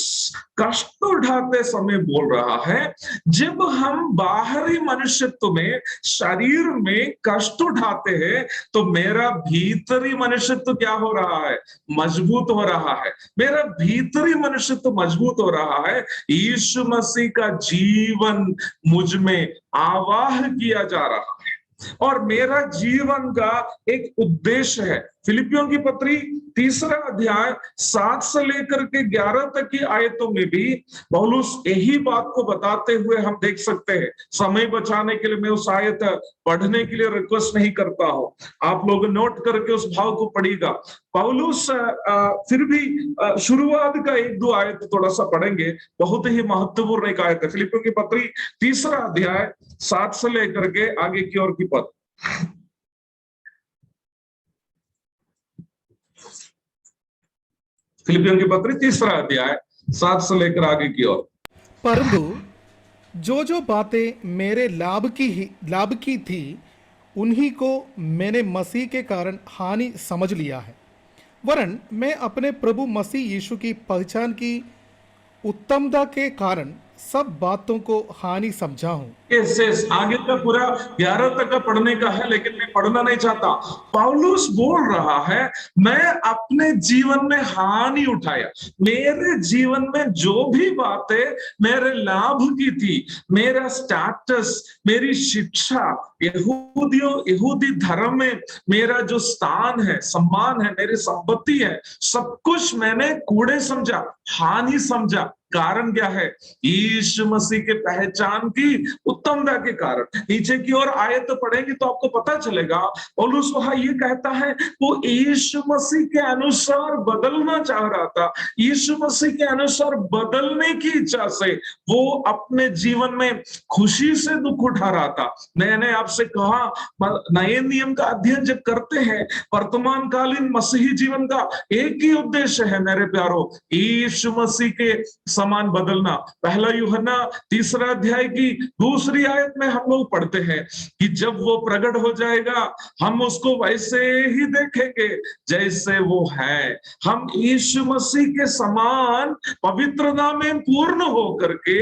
कष्ट उठाते समय बोल रहा है, जब हम बाहरी मनुष्यत्व में, शरीर में कष्ट उठाते हैं, तो मेरा भीतरी मनुष्यत्व क्या हो रहा है? मजबूत हो रहा है। मेरा भीतरी मनुष्यत्व मजबूत हो रहा है। यीशु मसीह का जीवन मुझ में आवाह किया जा रहा है और मेरा जीवन का एक उद्देश्य है। फिलिपियों की पत्री 3 अध्याय 7 से लेकर के 11 तक की आयतों में भी पौलुस यही बात को बताते हुए हम देख सकते हैं। समय बचाने के लिए मैं उस आयत पढ़ने के लिए रिक्वेस्ट नहीं करता हूं, आप लोग नोट करके उस भाव को पढ़िएगा। पौलुस फिर भी शुरुआत का 1-2 आयत थोड़ा सा पढ़ेंगे, बहुत ही महत्वपूर्ण एक आयत है। फिलिपियों की पत्री 3 अध्याय 7 से लेकर के आगे की ओर की पद। फिलिपियों की पत्री 3 अध्याय 7 से लेकर आगे की ओर। परंतु जो बातें मेरे लाभ की थी, उन्हीं को मैंने मसीह के कारण हानि समझ लिया है। वरन मैं अपने प्रभु मसीह यीशु की पहचान की उत्तमता के कारण सब बातों को हानि समझा हूं। आगे का पूरा 11 तक का पढ़ने का है, लेकिन मैं पढ़ना नहीं चाहता। पौलुस बोल रहा है, मैं अपने जीवन में हानि उठाया। मेरे जीवन में जो भी बातें मेरे लाभ की थी, मेरा स्टेटस, मेरी शिक्षा, यहूदी धर्म में मेरा जो स्थान है, सम्मान है, मेरी संपत्ति है, सब कुछ मैंने कूड़े समझा, हानि समझा। कारण क्या है? यीशु मसीह के पहचान की उत्तमता के कारण। नीचे की ओर आयत पढ़ेंगे तो आपको पता चलेगा, पौलुस वहां ये कहता है, वो यीशु मसीह के अनुसार बदलना चाह रहा था। यीशु मसीह के अनुसार बदलने की इच्छा से वो अपने जीवन में खुशी से दुख उठा रहा था। मैंने आपसे कहा, नए नियम का अध्ययन जब करते हैं, वर्तमान कालीन मसीही जीवन का एक ही उद्देश्य है मेरे प्यारो, यीशु मसीह के समान बदलना। 1 यूहन्ना 3 अध्याय की 2 आयत में हम लोग पढ़ते हैं कि जब वो प्रकट हो जाएगा, हम उसको वैसे ही देखेंगे जैसे वो है। हम यीशु मसीह के समान पवित्रता में पूर्ण हो करके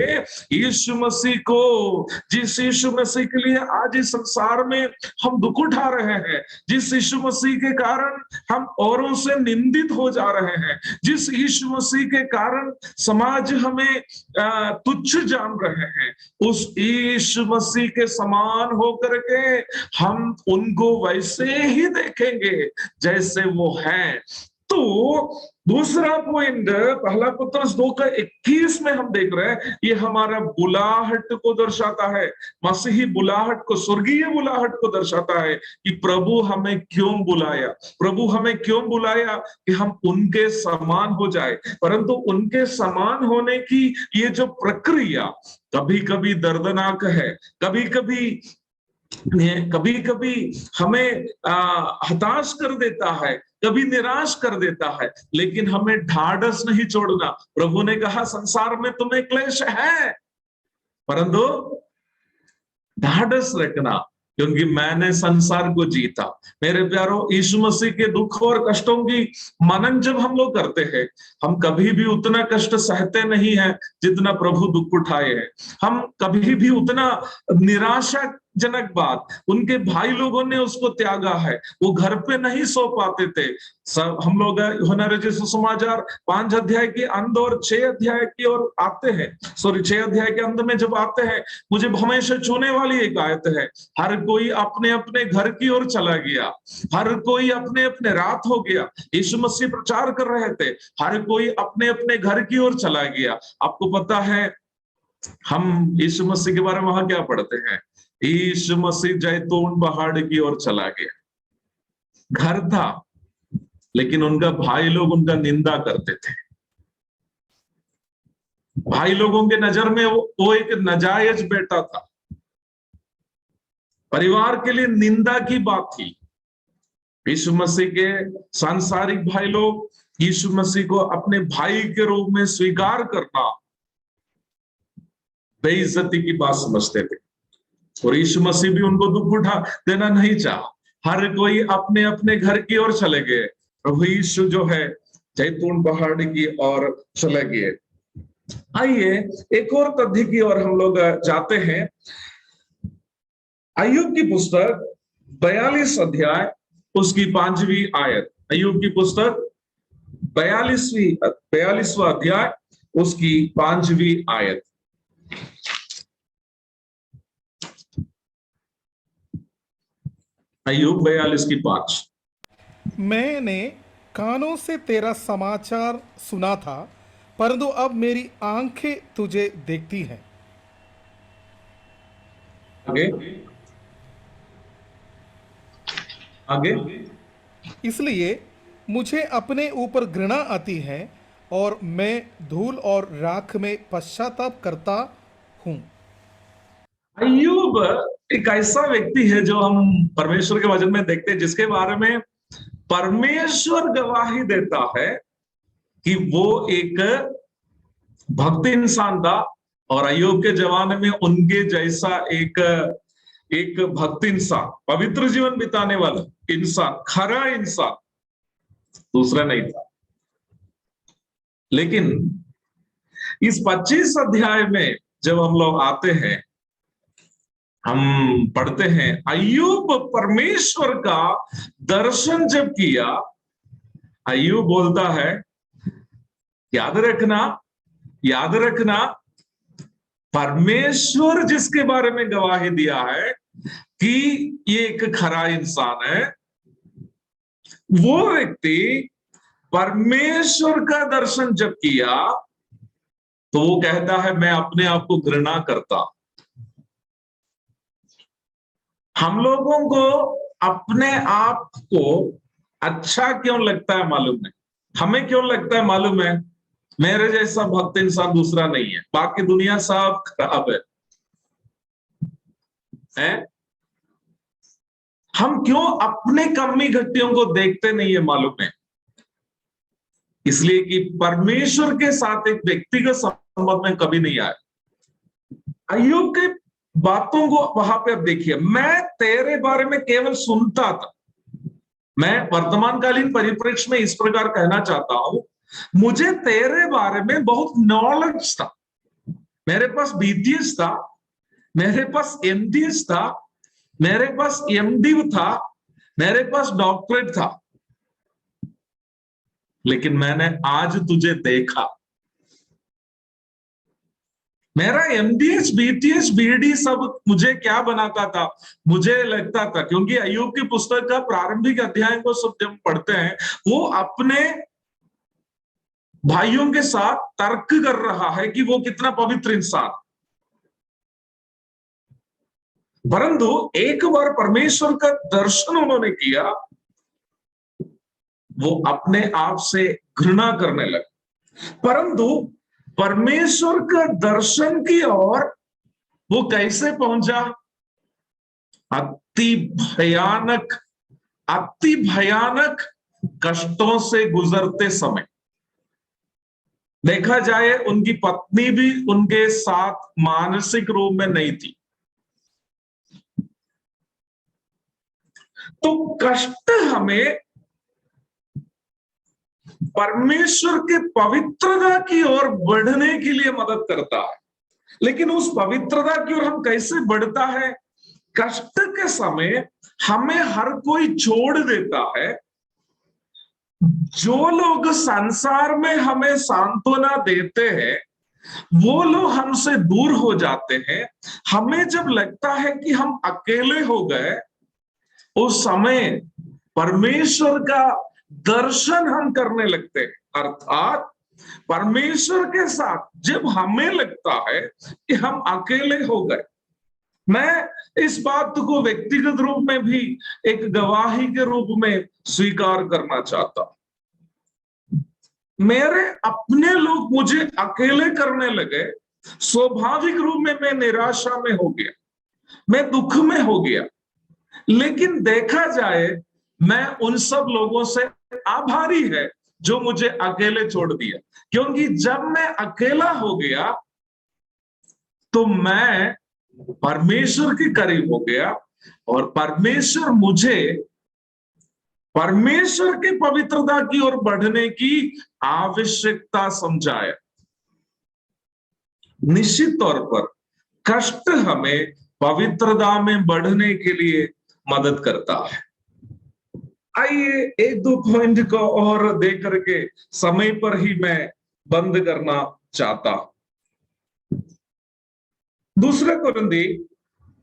यीशु मसीह को, जिस यीशु मसीह के लिए आज इस संसार में हम दुख उठा रहे हैं, जिस यीशु मसीह के कारण हम औरों से निंदित हो जा रहे हैं, जिस यीशु मसीह के कारण समाज हमें तुच्छ जान रहे हैं, उस यीशु मसीह के समान होकर के हम उनको वैसे ही देखेंगे जैसे वो है। तो दूसरा पॉइंट 1 पत्रस 2:21 में हम देख रहे हैं, ये हमारा बुलाहट को दर्शाता है, मसीही बुलाहट को, स्वर्गीय बुलाहट को दर्शाता है कि प्रभु हमें क्यों बुलाया। प्रभु हमें क्यों बुलाया? कि हम उनके समान हो जाए। परंतु उनके समान होने की ये जो प्रक्रिया कभी कभी दर्दनाक है, कभी कभी हमें हताश कर देता है, कभी निराश कर देता है, लेकिन हमें ढाढ़स नहीं छोड़ना। प्रभु ने कहा, संसार में तुम्हें क्लेश है, परंतु ढाढ़स रखना, क्योंकि मैंने संसार को जीता। मेरे प्यारों, यीशु मसीह के दुख और कष्टों की मनन जब हम लोग करते हैं, हम कभी भी उतना कष्ट सहते नहीं है जितना प्रभु दुख उठाए हैं। हम कभी भी उतना निराशाजनक बात, उनके भाई लोगों ने उसको त्यागा है, वो घर पे नहीं सो पाते थे। सब हम लोग यूहन्ना रचित सुसमाचार 5 अध्याय के अंत और 6 अध्याय की ओर आते हैं, 6 अध्याय के अंत में जब आते हैं, मुझे हमेशा छूने वाली एक आयत है। हर कोई अपने अपने घर की ओर चला गया, हर कोई अपने अपने रात हो गया। यीशु मसीह प्रचार कर रहे थे, हर कोई अपने अपने घर की ओर चला गया। आपको पता है हम यीशु मसीह के बारे में वहां क्या पढ़ते हैं? यीशु मसीह जैतून पहाड़ की ओर चला गया। घर था, लेकिन उनका भाई लोग उनका निंदा करते थे। भाई लोगों के नजर में वो एक नाजायज बेटा था, परिवार के लिए निंदा की बात थी। यीशु मसीह के सांसारिक भाई लोग यीशु मसीह को अपने भाई के रूप में स्वीकार करना बेइज्जती की बात समझते थे, और यीशु मसीह भी उनको दुख उठा देना नहीं चाहा। हर कोई अपने अपने घर की ओर चले गए। प्रभु यीशु जो है जैतून पहाड़ की ओर चले गए। आइए एक और तथ्य की ओर हम लोग जाते हैं। अय्यूब की पुस्तक 42 अध्याय उसकी 5वीं आयत। अय्यूब की पुस्तक 42वां अध्याय उसकी 5वीं आयत। अय्यूब 42 की 5। मैंने कानों से तेरा समाचार सुना था, परंतु अब मेरी आंखें तुझे देखती हैं। आगे आगे। इसलिए मुझे अपने ऊपर घृणा आती है और मैं धूल और राख में पश्चाताप करता हूं। अय्यूब एक ऐसा व्यक्ति है जो हम परमेश्वर के वचन में देखते हैं, जिसके बारे में परमेश्वर गवाही देता है कि वो एक भक्त इंसान था, और अय्यूब के जमाने में उनके जैसा एक भक्त इंसान, पवित्र जीवन बिताने वाला इंसान, खरा इंसान दूसरा नहीं था। लेकिन इस 25 अध्याय में जब हम लोग आते हैं, हम पढ़ते हैं अय्यूब परमेश्वर का दर्शन जब किया। अय्यूब बोलता है, याद रखना परमेश्वर जिसके बारे में गवाही दिया है कि ये एक खरा इंसान है, वो व्यक्ति परमेश्वर का दर्शन जब किया तो वो कहता है मैं अपने आप को घृणा करता। हम लोगों को अपने आप को अच्छा क्यों लगता है मालूम है? हमें क्यों लगता है मालूम है? मेरे जैसा भक्त इंसान दूसरा नहीं है, बाकी दुनिया सब खराब है? हम क्यों अपने कमी घटियों को देखते नहीं है मालूम है? इसलिए कि परमेश्वर के साथ एक व्यक्तिगत संबंध में कभी नहीं आए। अय्यूब के बातों को वहां पे अब देखिए, मैं तेरे बारे में केवल सुनता था। मैं वर्तमानकालीन परिप्रेक्ष्य में इस प्रकार कहना चाहता हूं, मुझे तेरे बारे में बहुत नॉलेज था, मेरे पास बीटीएस था, मेरे पास एमडीएस था, मेरे पास एमडी था, मेरे पास डॉक्टरेट था, लेकिन मैंने आज तुझे देखा। मेरा एमडीएस बीटीएस बीडी सब मुझे क्या बनाता था? मुझे लगता था, क्योंकि अय्यूब की पुस्तक का प्रारंभिक अध्याय को सब जब पढ़ते हैं, वो अपने भाइयों के साथ तर्क कर रहा है कि वो कितना पवित्र इंसान। परंतु एक बार परमेश्वर का दर्शन उन्होंने किया, वो अपने आप से घृणा करने लगे। परंतु परमेश्वर का दर्शन की ओर वो कैसे पहुंचा? अति भयानक कष्टों से गुजरते समय। देखा जाए उनकी पत्नी भी उनके साथ मानसिक रूप में नहीं थी। तो कष्ट हमें परमेश्वर के पवित्रता की ओर बढ़ने के लिए मदद करता है। लेकिन उस पवित्रता की ओर हम कैसे बढ़ता है? कष्ट के समय हमें हर कोई छोड़ देता है। जो लोग संसार में हमें सांत्वना देते हैं वो लोग हमसे दूर हो जाते हैं। हमें जब लगता है कि हम अकेले हो गए, उस समय परमेश्वर का दर्शन हम करने लगते हैं। अर्थात परमेश्वर के साथ जब हमें लगता है कि हम अकेले हो गए, मैं इस बात को व्यक्तिगत रूप में भी एक गवाही के रूप में स्वीकार करना चाहता हूं। मेरे अपने लोग मुझे अकेले करने लगे, स्वाभाविक रूप में मैं निराशा में हो गया, मैं दुख में हो गया। लेकिन देखा जाए, मैं उन सब लोगों से आभारी है जो मुझे अकेले छोड़ दिया, क्योंकि जब मैं अकेला हो गया तो मैं परमेश्वर के करीब हो गया और परमेश्वर मुझे परमेश्वर के पवित्रता की ओर बढ़ने की आवश्यकता समझाया। निश्चित तौर पर कष्ट हमें पवित्रता में बढ़ने के लिए मदद करता है। आइए एक दो पॉइंट को और देख करके समय पर ही मैं बंद करना चाहता हूं। दूसरा कुरिन्थी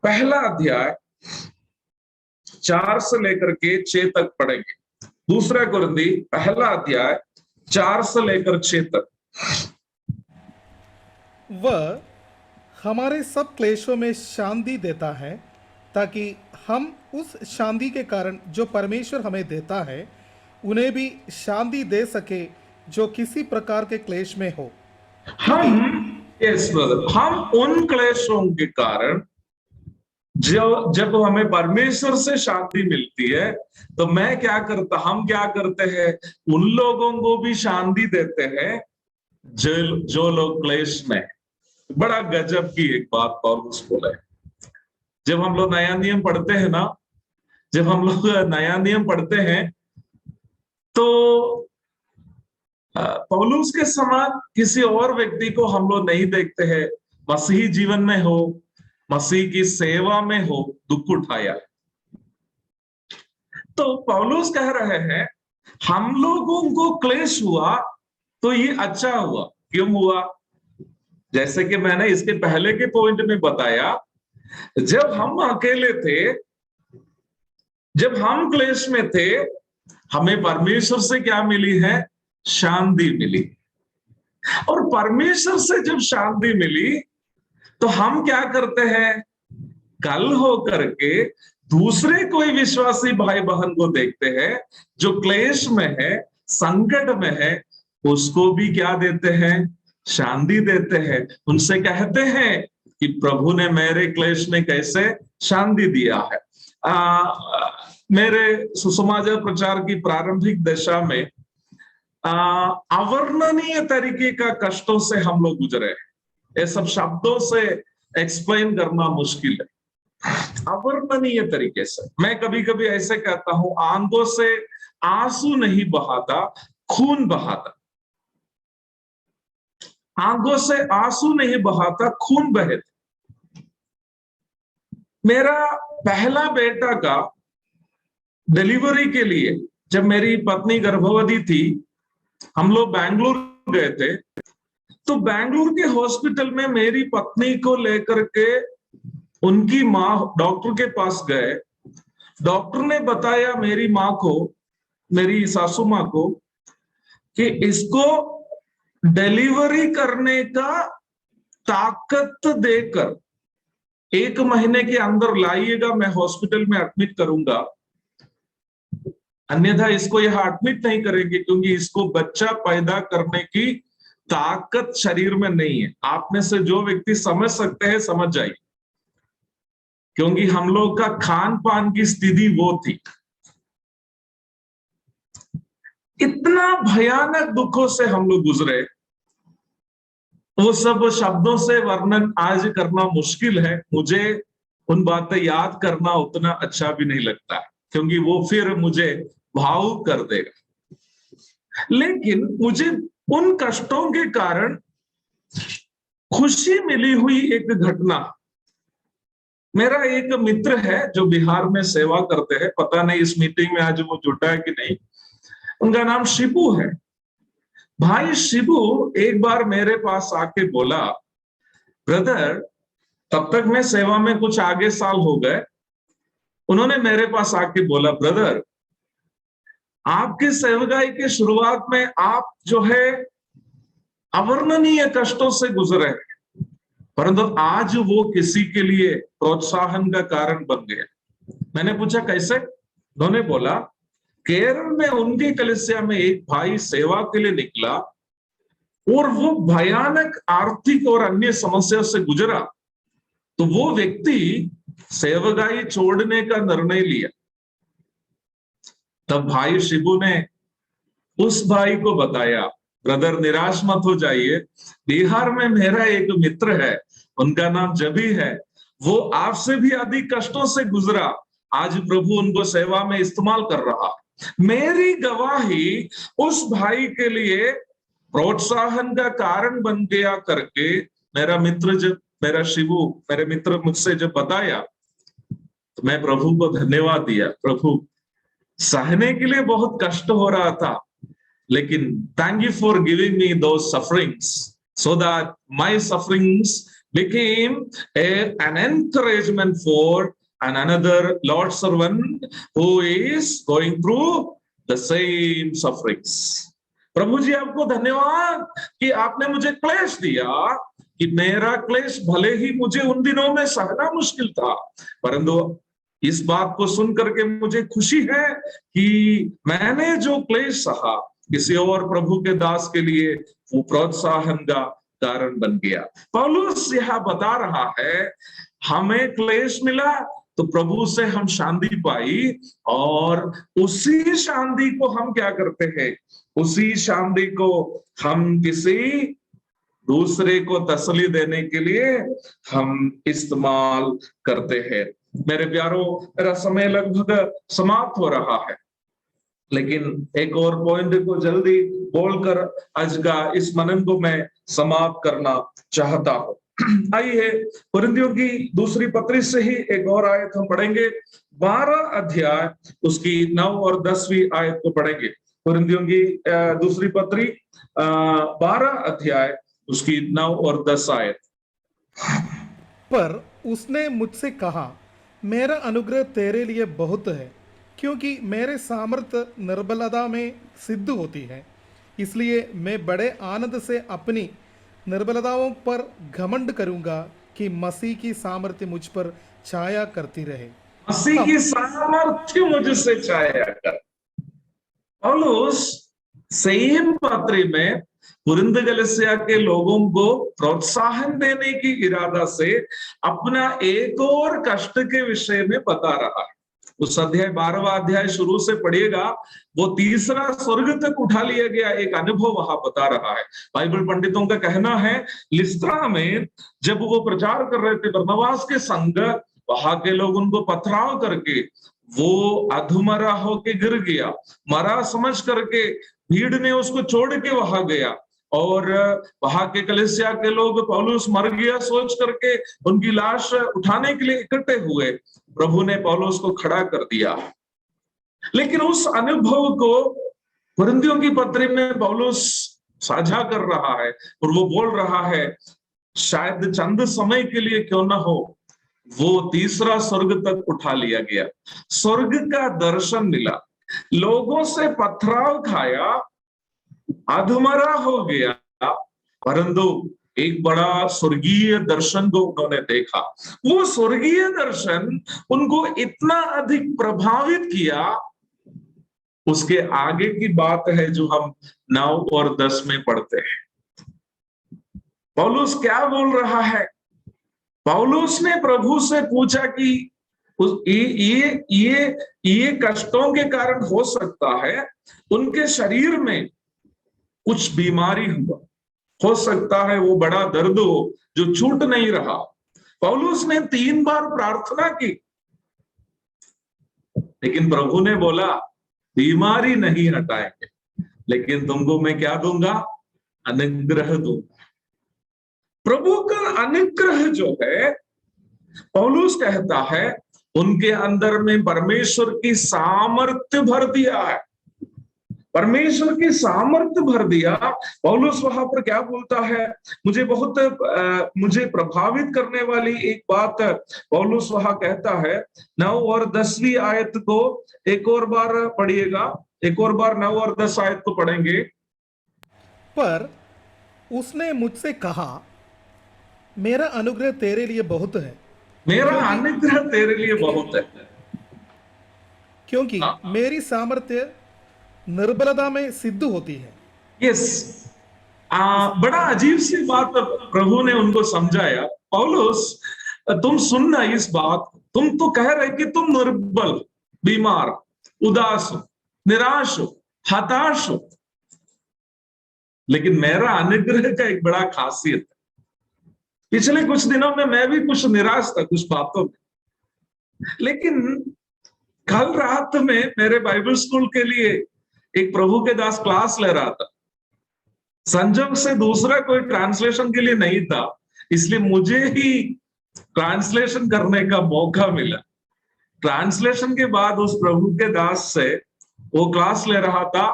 पहला अध्याय 4 से लेकर के 6 तक पढ़ेंगे। दूसरा कुरिन्थी पहला अध्याय 4 से लेकर 6 तक। वह हमारे सब क्लेशों में शांति देता है, ताकि हम उस शांति के कारण जो परमेश्वर हमें देता है उन्हें भी शांति दे सके जो किसी प्रकार के क्लेश में हो। हम उन क्लेशों के कारण जब हमें परमेश्वर से शांति मिलती है तो हम क्या करते हैं, उन लोगों को भी शांति देते हैं जो लोग क्लेश में। बड़ा गजब की एक बात पौलुस बोले। जब हम लोग नया नियम पढ़ते हैं ना, तो पौलुस के समान किसी और व्यक्ति को हम लोग नहीं देखते हैं। मसीही जीवन में हो, मसीह की सेवा में हो, दुख उठाया। तो पौलुस कह रहे हैं हम लोगों को क्लेश हुआ तो ये अच्छा हुआ। क्यों हुआ? जैसे कि मैंने इसके पहले के पॉइंट में बताया, जब हम अकेले थे, जब हम क्लेश में थे, हमें परमेश्वर से क्या मिली है? शांति मिली। और परमेश्वर से जब शांति मिली तो हम क्या करते हैं? कल हो करके दूसरे कोई विश्वासी भाई बहन को देखते हैं जो क्लेश में है, संकट में है, उसको भी क्या देते हैं? शांति देते हैं। उनसे कहते हैं कि प्रभु ने मेरे क्लेश में कैसे शांति दिया है। मेरे सुसमाचार प्रचार की प्रारंभिक दशा में अवर्णनीय तरीके का कष्टों से हम लोग गुजरे हैं। ये सब शब्दों से एक्सप्लेन करना मुश्किल है। अवर्णनीय तरीके से, मैं कभी कभी ऐसे कहता हूं, आंखों से आंसू नहीं बहाता, खून बहाता। आंखों से आंसू नहीं बहाता, खून बहेता। मेरा पहला बेटा का डिलीवरी के लिए जब मेरी पत्नी गर्भवती थी, हम लोग बैंगलोर गए थे। तो बैंगलोर के हॉस्पिटल में मेरी पत्नी को लेकर के उनकी माँ डॉक्टर के पास गए। डॉक्टर ने बताया मेरी माँ को, मेरी सासू माँ को, कि इसको डिलीवरी करने का ताकत देकर 1 महीने के अंदर लाइएगा, मैं हॉस्पिटल में एडमिट करूंगा, अन्यथा इसको यहां एडमिट नहीं करेंगे, क्योंकि इसको बच्चा पैदा करने की ताकत शरीर में नहीं है। आप में से जो व्यक्ति समझ सकते हैं समझ जाइए, क्योंकि हम लोग का खान पान की स्थिति वो थी। इतना भयानक दुखों से हम लोग गुजरे, वो सब शब्दों से वर्णन आज करना मुश्किल है। मुझे उन बातें याद करना उतना अच्छा भी नहीं लगता है। क्योंकि वो फिर मुझे भावुक कर देगा। लेकिन मुझे उन कष्टों के कारण खुशी मिली हुई एक घटना, मेरा एक मित्र है जो बिहार में सेवा करते हैं, पता नहीं इस मीटिंग में आज वो जुटा है कि नहीं, उनका नाम शिबू है। भाई शिबू एक बार मेरे पास आके बोला, ब्रदर, तब तक मैं सेवा में कुछ आगे साल हो गए, उन्होंने मेरे पास आके बोला, ब्रदर, आपकी सेवकाई के शुरुआत में आप जो है अवर्णनीय कष्टों से गुजरे, परंतु आज वो किसी के लिए प्रोत्साहन का कारण बन गया। मैंने पूछा कैसे? उन्होंने बोला, केरल में उनकी कलीसिया में एक भाई सेवा के लिए निकला और वो भयानक आर्थिक और अन्य समस्या से गुजरा, तो वो व्यक्ति सेवकाई छोड़ने का निर्णय लिया। तब भाई शिबू ने उस भाई को बताया, ब्रदर निराश मत हो जाइए, बिहार में मेरा एक मित्र है, उनका नाम जबी है, वो आपसे भी अधिक कष्टों से गुजरा, आज प्रभु उनको सेवा में इस्तेमाल कर रहा। मेरी गवाही उस भाई के लिए प्रोत्साहन का कारण बन गया करके मेरा मित्र मुझसे जब बताया तो मैं प्रभु को धन्यवाद दिया। प्रभु, सहने के लिए बहुत कष्ट हो रहा था, लेकिन thank you for giving me those sufferings so that my sufferings became an encouragement for another Lord servant who is going through the same sufferings. प्रभु जी आपको धन्यवाद कि आपने मुझे क्लेश दिया, कि मेरा क्लेश भले ही मुझे उन दिनों में सहना मुश्किल था, परंतु इस बात को सुन करके मुझे खुशी है कि मैंने जो क्लेश सहा किसी और प्रभु के दास के लिए वो प्रोत्साहन का कारण बन गया। पौलुस यह बता रहा है, हमें क्लेश मिला तो प्रभु से हम शांति पाई, और उसी शांति को हम क्या करते हैं, उसी शांति को हम किसी दूसरे को तसल्ली देने के लिए हम इस्तेमाल करते हैं। मेरे प्यारों, मेरा समय लगभग समाप्त हो रहा है, लेकिन एक और पॉइंट को जल्दी बोलकर आज का इस मनन को मैं समाप्त करना चाहता हूं। आइए कुरिन्थियों की दूसरी पत्री से ही एक और आयत हम पढ़ेंगे, 12 अध्याय उसकी 9 और 10वीं आयत को पढ़ेंगे। कुरिन्थियों की दूसरी पत्री 12 अध्याय उसकी 9 और 10 आयत। पर उसने मुझसे कहा, मेरा अनुग्रह तेरे लिए बहुत है, क्योंकि मेरे सामर्थ्य निर्बलता में सिद्ध होती है। इसलिए मैं बड़े आनंद से अपनी निर्बलताओं पर घमंड करूंगा कि मसीह की सामर्थ्य मुझ पर छाया करती रहे। मसीह की सामर्थ्य मुझसे छाया कर। पौलुस सेम पत्री में कुरिन्थ कलीसिया के लोगों को प्रोत्साहन देने की इरादा से अपना एक और कष्ट के विषय में बता रहा है। उस अध्याय 12वां अध्याय शुरू से पढ़िएगा, वो तीसरा स्वर्ग तक उठा लिया गया एक अनुभव वहां बता रहा है। बाइबल पंडितों का कहना है, लिस्त्रा में जब वो प्रचार कर रहे थे बरनबास के संग, वहां के लोग उनको पथराव करके वो अधमरा होके गिर गया, मरा समझ करके भीड़ ने उसको छोड़ के वहां गया, और वहां के कलीसिया के लोग पौलुस मर गया सोच करके उनकी लाश उठाने के लिए इकट्ठे हुए। प्रभु ने पौलुस को खड़ा कर दिया, लेकिन उस अनुभव को कुरिन्थियों की पत्री में पौलुस साझा कर रहा है, और वो बोल रहा है, शायद चंद समय के लिए क्यों ना हो, वो तीसरा स्वर्ग तक उठा लिया गया, स्वर्ग का दर्शन मिला, लोगों से पथराव खाया, अधमरा हो गया, परंतु एक बड़ा स्वर्गीय दर्शन को उन्होंने देखा। वो स्वर्गीय दर्शन उनको इतना अधिक प्रभावित किया, उसके आगे की बात है जो हम 9 और 10 में पढ़ते हैं। पौलुस क्या बोल रहा है? पौलुस ने प्रभु से पूछा कि ये कष्टों के कारण हो सकता है उनके शरीर में कुछ बीमारी हुआ, हो सकता है वो बड़ा दर्द हो जो छूट नहीं रहा। पौलुस ने 3 बार प्रार्थना की, लेकिन प्रभु ने बोला बीमारी नहीं हटाएंगे, लेकिन तुमको मैं क्या दूंगा? अनुग्रह दूंगा। प्रभु का अनुग्रह जो है, पौलुस कहता है उनके अंदर में परमेश्वर की सामर्थ्य भर दिया है। परमेश्वर की सामर्थ्य भर दिया। पौलुस वहां पर क्या बोलता है? मुझे प्रभावित करने वाली एक बात पौलुस वहां कहता है। 9 और 10वीं आयत को एक और बार पढ़िएगा। एक और बार 9 और 10 आयत को पढ़ेंगे। पर उसने मुझसे कहा, मेरा अनुग्रह तेरे लिए बहुत है, मेरा अनुग्रह तेरे लिए बहुत है, क्योंकि मेरी सामर्थ्य निर्बलता में सिद्ध होती है। यस। बड़ा अजीब सी बात प्रभु ने उनको समझाया। पौलुस, तुम सुनना इस बात, तुम तो कह रहे कि तुम निर्बल, बीमार, उदास हो, निराश हो, हताश हो, लेकिन मेरा अनुग्रह का एक बड़ा खासियत है। पिछले कुछ दिनों में मैं भी कुछ निराश था कुछ बातों में, लेकिन कल रात में मेरे बाइबल स्कूल के लिए एक प्रभु के दास क्लास ले रहा था। संजोग से दूसरा कोई ट्रांसलेशन के लिए नहीं था, इसलिए मुझे ही ट्रांसलेशन करने का मौका मिला। ट्रांसलेशन के बाद उस प्रभु के दास से वो क्लास ले रहा था,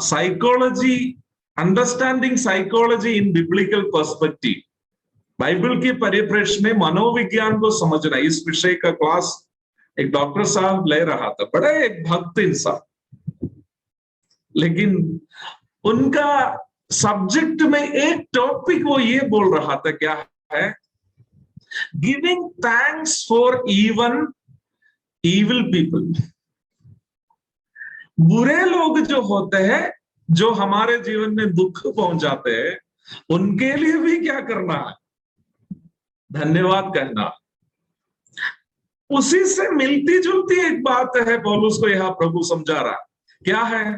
psychology, understanding psychology in biblical perspective, Bible के परिप्रेक्ष्य में मनोविज्ञान को समझना, इस विषय का क्लास एक डॉक्टर साहब ले रहा था। बड़ा एक भक्त इंसान, लेकिन उनका सब्जेक्ट में एक टॉपिक वो ये बोल रहा था, क्या है? Giving thanks for even evil people. बुरे लोग जो होते हैं, जो हमारे जीवन में दुख पहुंचाते हैं, उनके लिए भी क्या करना है? धन्यवाद कहना। उसी से मिलती जुलती एक बात है पौलुस को यहां प्रभु समझा रहा है। क्या है?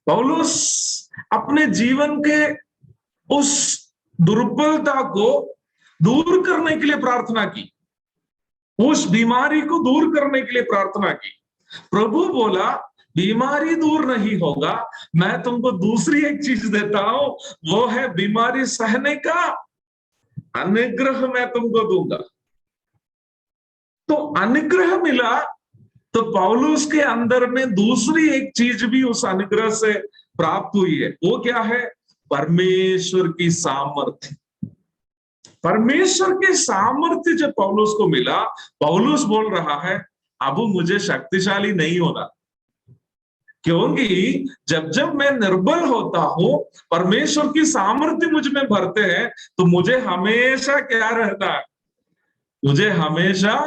पौलुस अपने जीवन के उस दुर्बलता को दूर करने के लिए प्रार्थना की, उस बीमारी को दूर करने के लिए प्रार्थना की। प्रभु बोला बीमारी दूर नहीं होगा, मैं तुमको दूसरी एक चीज देता हूं, वो है बीमारी सहने का अनुग्रह मैं तुमको दूंगा। तो अनुग्रह मिला, तो पौलुस के अंदर में दूसरी एक चीज भी उस अनुग्रह से प्राप्त हुई है। वो क्या है? परमेश्वर की सामर्थ्य। परमेश्वर के सामर्थ्य जब पौलुस को मिला, पौलुस बोल रहा है अब मुझे शक्तिशाली नहीं होना, क्योंकि जब जब मैं निर्बल होता हूं, परमेश्वर की सामर्थ्य मुझ में भरते हैं, तो मुझे हमेशा क्या रहना है? मुझे हमेशा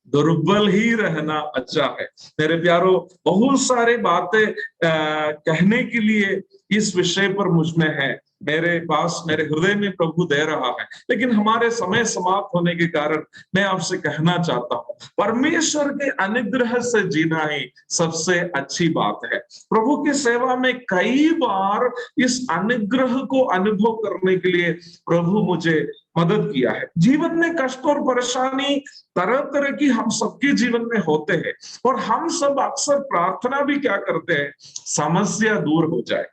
दुर्बल ही रहना अच्छा है। मेरे प्यारो, बहुत सारे बातें कहने के लिए इस विषय पर मुझ में है, मेरे पास, मेरे हृदय में प्रभु दे रहा है, लेकिन हमारे समय समाप्त होने के कारण मैं आपसे कहना चाहता हूं, परमेश्वर के अनुग्रह से जीना ही सबसे अच्छी बात है। प्रभु की सेवा में कई बार इस अनुग्रह को अनुभव करने के लिए प्रभु मुझे मदद किया है। जीवन में कष्ट और परेशानी तरह तरह की हम सबके जीवन में होते हैं, और हम सब अक्सर प्रार्थना भी क्या करते हैं? समस्या दूर हो जाए।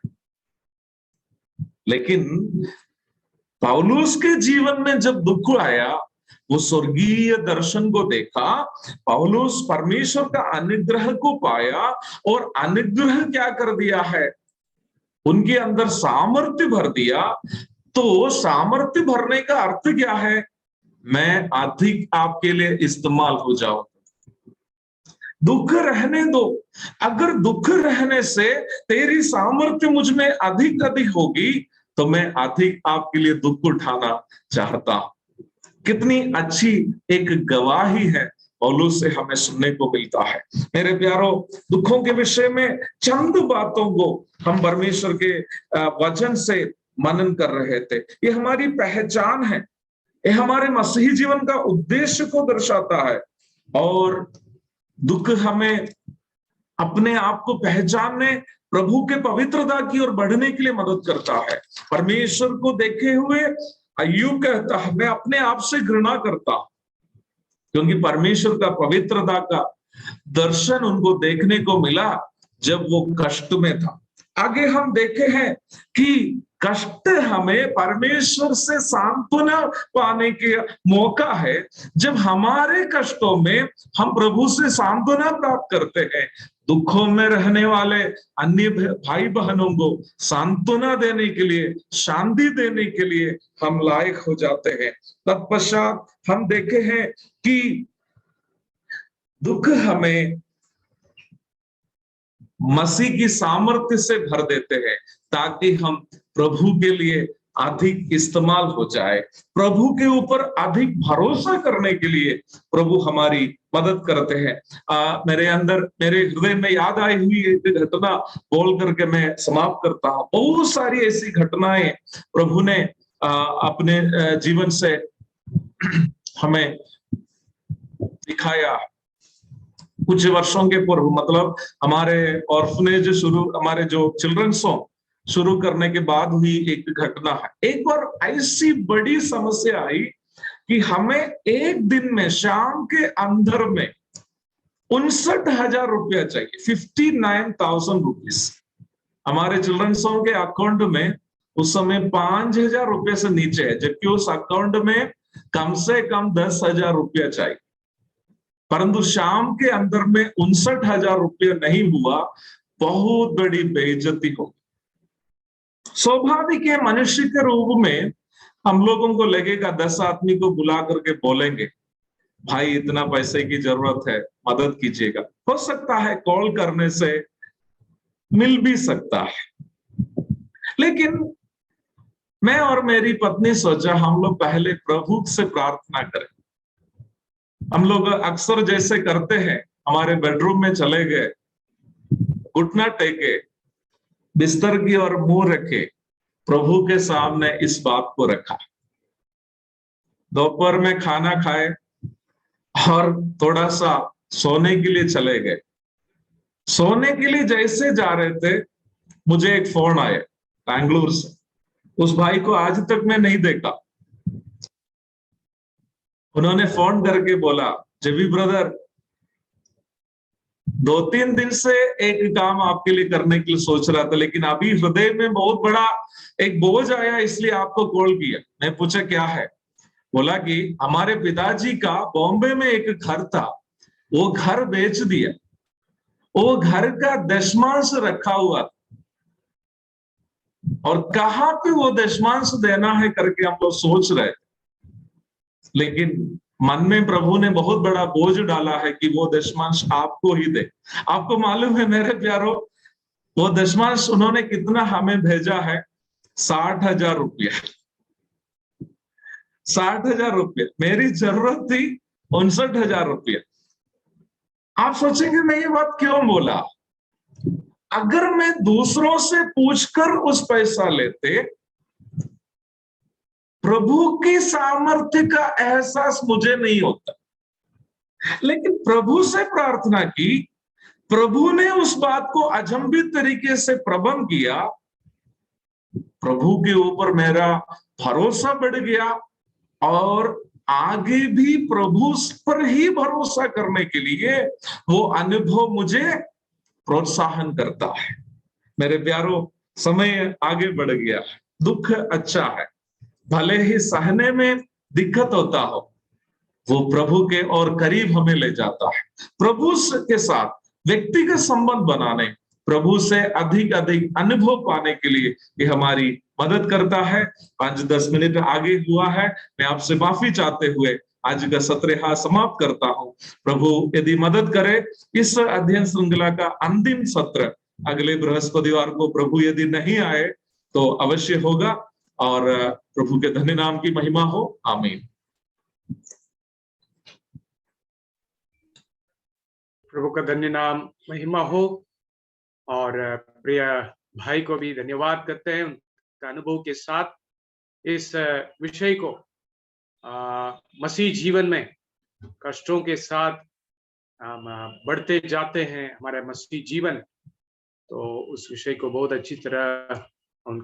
लेकिन पौलुस के जीवन में जब दुख आया, वो स्वर्गीय दर्शन को देखा, पौलुस परमेश्वर का अनुग्रह को पाया, और अनुग्रह क्या कर दिया है? उनके अंदर सामर्थ्य भर दिया। तो सामर्थ्य भरने का अर्थ क्या है? मैं अधिक आपके लिए इस्तेमाल हो जाऊं। दुख रहने दो। अगर दुख रहने से तेरी सामर्थ्य मुझ में अधिक अधिक होगी, तो मैं अधिक आपके लिए दुख उठाना चाहता हूं। कितनी अच्छी एक गवाही है पौलुस से हमें सुनने को मिलता है। मेरे प्यारो, दुखों के विषय में चंद बातों को हम परमेश्वर के वचन से मनन कर रहे थे। ये हमारी पहचान है, ये हमारे मसीही जीवन का उद्देश्य को दर्शाता है, और दुख हमें अपने आप को पहचानने, प्रभु के पवित्रता की ओर बढ़ने के लिए मदद करता है। परमेश्वर को देखे हुए अय्यूब कहता है, मैं अपने आप से घृणा करता हूं, क्योंकि परमेश्वर का पवित्रता का दर्शन उनको देखने को मिला जब वो कष्ट में था। आगे हम देखे हैं कि कष्ट हमें परमेश्वर से सांत्वना पाने के मौका है। जब हमारे कष्टों में हम प्रभु से सांत्वना प्राप्त करते हैं, दुखों में रहने वाले अन्य भाई बहनों को सांत्वना देने के लिए, शांति देने के लिए हम लायक हो जाते हैं। तत्पश्चात हम देखे हैं कि दुख हमें मसीह की सामर्थ्य से भर देते हैं ताकि हम प्रभु के लिए अधिक इस्तेमाल हो जाए, प्रभु के ऊपर अधिक भरोसा करने के लिए प्रभु हमारी मदद करते हैं। मेरे हृदय में याद आई हुई एक घटना बोल करके मैं समाप्त करता हूं। बहुत सारी ऐसी घटनाएं प्रभु ने अपने जीवन से हमें दिखाया। कुछ वर्षों के पूर्व, मतलब हमारे ऑर्फनेज हमारे जो चिल्ड्रंस होम शुरू करने के बाद हुई एक घटना है। एक बार ऐसी बड़ी समस्या आई कि हमें एक दिन में शाम के अंदर में 59,000 रुपया चाहिए, 59,000 रुपीज। हमारे चिल्ड्रंस होम के अकाउंट में उस समय 5,000 रुपये से नीचे है, जबकि उस अकाउंट में कम से कम 10,000 रुपया चाहिए। परंतु शाम के अंदर में 59,000 रुपये नहीं हुआ, बहुत बड़ी बेइज्जती हो। स्वाभाविक है, मनुष्य के रूप में हम लोगों को लगेगा, 10 आदमी को बुला करके बोलेंगे भाई इतना पैसे की जरूरत है, मदद कीजिएगा। हो सकता है कॉल करने से मिल भी सकता है, लेकिन मैं और मेरी पत्नी सोचा हम लोग पहले प्रभु से प्रार्थना करें। हम लोग अक्सर जैसे करते हैं, हमारे बेडरूम में चले गए, घुटना टेके, बिस्तर की ओर मुंह रखे, प्रभु के सामने इस बात को रखा। दोपहर में खाना खाए और थोड़ा सा सोने के लिए चले गए। सोने के लिए जैसे जा रहे थे, मुझे एक फोन आया बैंगलोर से। उस भाई को आज तक मैं नहीं देखा। उन्होंने फोन करके बोला, जेबी ब्रदर, 2-3 दिन से एक काम आपके लिए करने के लिए सोच रहा था, लेकिन अभी हृदय में बहुत बड़ा एक बोझ आया, इसलिए आपको कॉल किया। मैं पूछा क्या है? बोला कि हमारे पिताजी का बॉम्बे में एक घर था, वो घर बेच दिया, वो घर का दशमांश रखा हुआ था, और कहाँ पे वो दशमांश देना है करके हम लोग सोच रहे थे। लेकिन मन में प्रभु ने बहुत बड़ा बोझ डाला है कि वो दशमांश आपको ही दे। आपको मालूम है मेरे प्यारो, वो दशमांश उन्होंने कितना हमें भेजा है? 60,000 रुपया। 60,000 रुपया। मेरी जरूरत थी 59,000 रुपया। आप सोचेंगे मैं ये बात क्यों बोला? अगर मैं दूसरों से पूछकर उस पैसा लेते, प्रभु की सामर्थ्य का एहसास मुझे नहीं होता। लेकिन प्रभु से प्रार्थना की, प्रभु ने उस बात को अजंबित तरीके से प्रबंध किया। प्रभु के ऊपर मेरा भरोसा बढ़ गया और आगे भी प्रभु पर ही भरोसा करने के लिए वो अनुभव मुझे प्रोत्साहन करता है। मेरे प्यारो, समय आगे बढ़ गया है। दुख अच्छा है, भले ही सहने में दिक्कत होता हो, वो प्रभु के और करीब हमें ले जाता है। प्रभु के साथ व्यक्तिगत संबंध बनाने, प्रभु से अधिक अनुभव पाने के लिए ये हमारी मदद करता है। 5-10 मिनट आगे हुआ है, मैं आपसे माफी चाहते हुए आज का सत्र यहाँ समाप्त करता हूं। प्रभु यदि मदद करे, इस अध्ययन श्रृंखला का अंतिम सत्र अगले बृहस्पतिवार को प्रभु यदि नहीं आए तो अवश्य होगा, और प्रभु के धन्य नाम की महिमा हो। आमीन। प्रभु का धन्य नाम महिमा हो। और प्रिय भाई को भी धन्यवाद करते हैं उनका अनुभव के साथ इस विषय को मसीह जीवन में कष्टों के साथ हम बढ़ते जाते हैं हमारे मसीह जीवन, तो उस विषय को बहुत अच्छी तरह उनके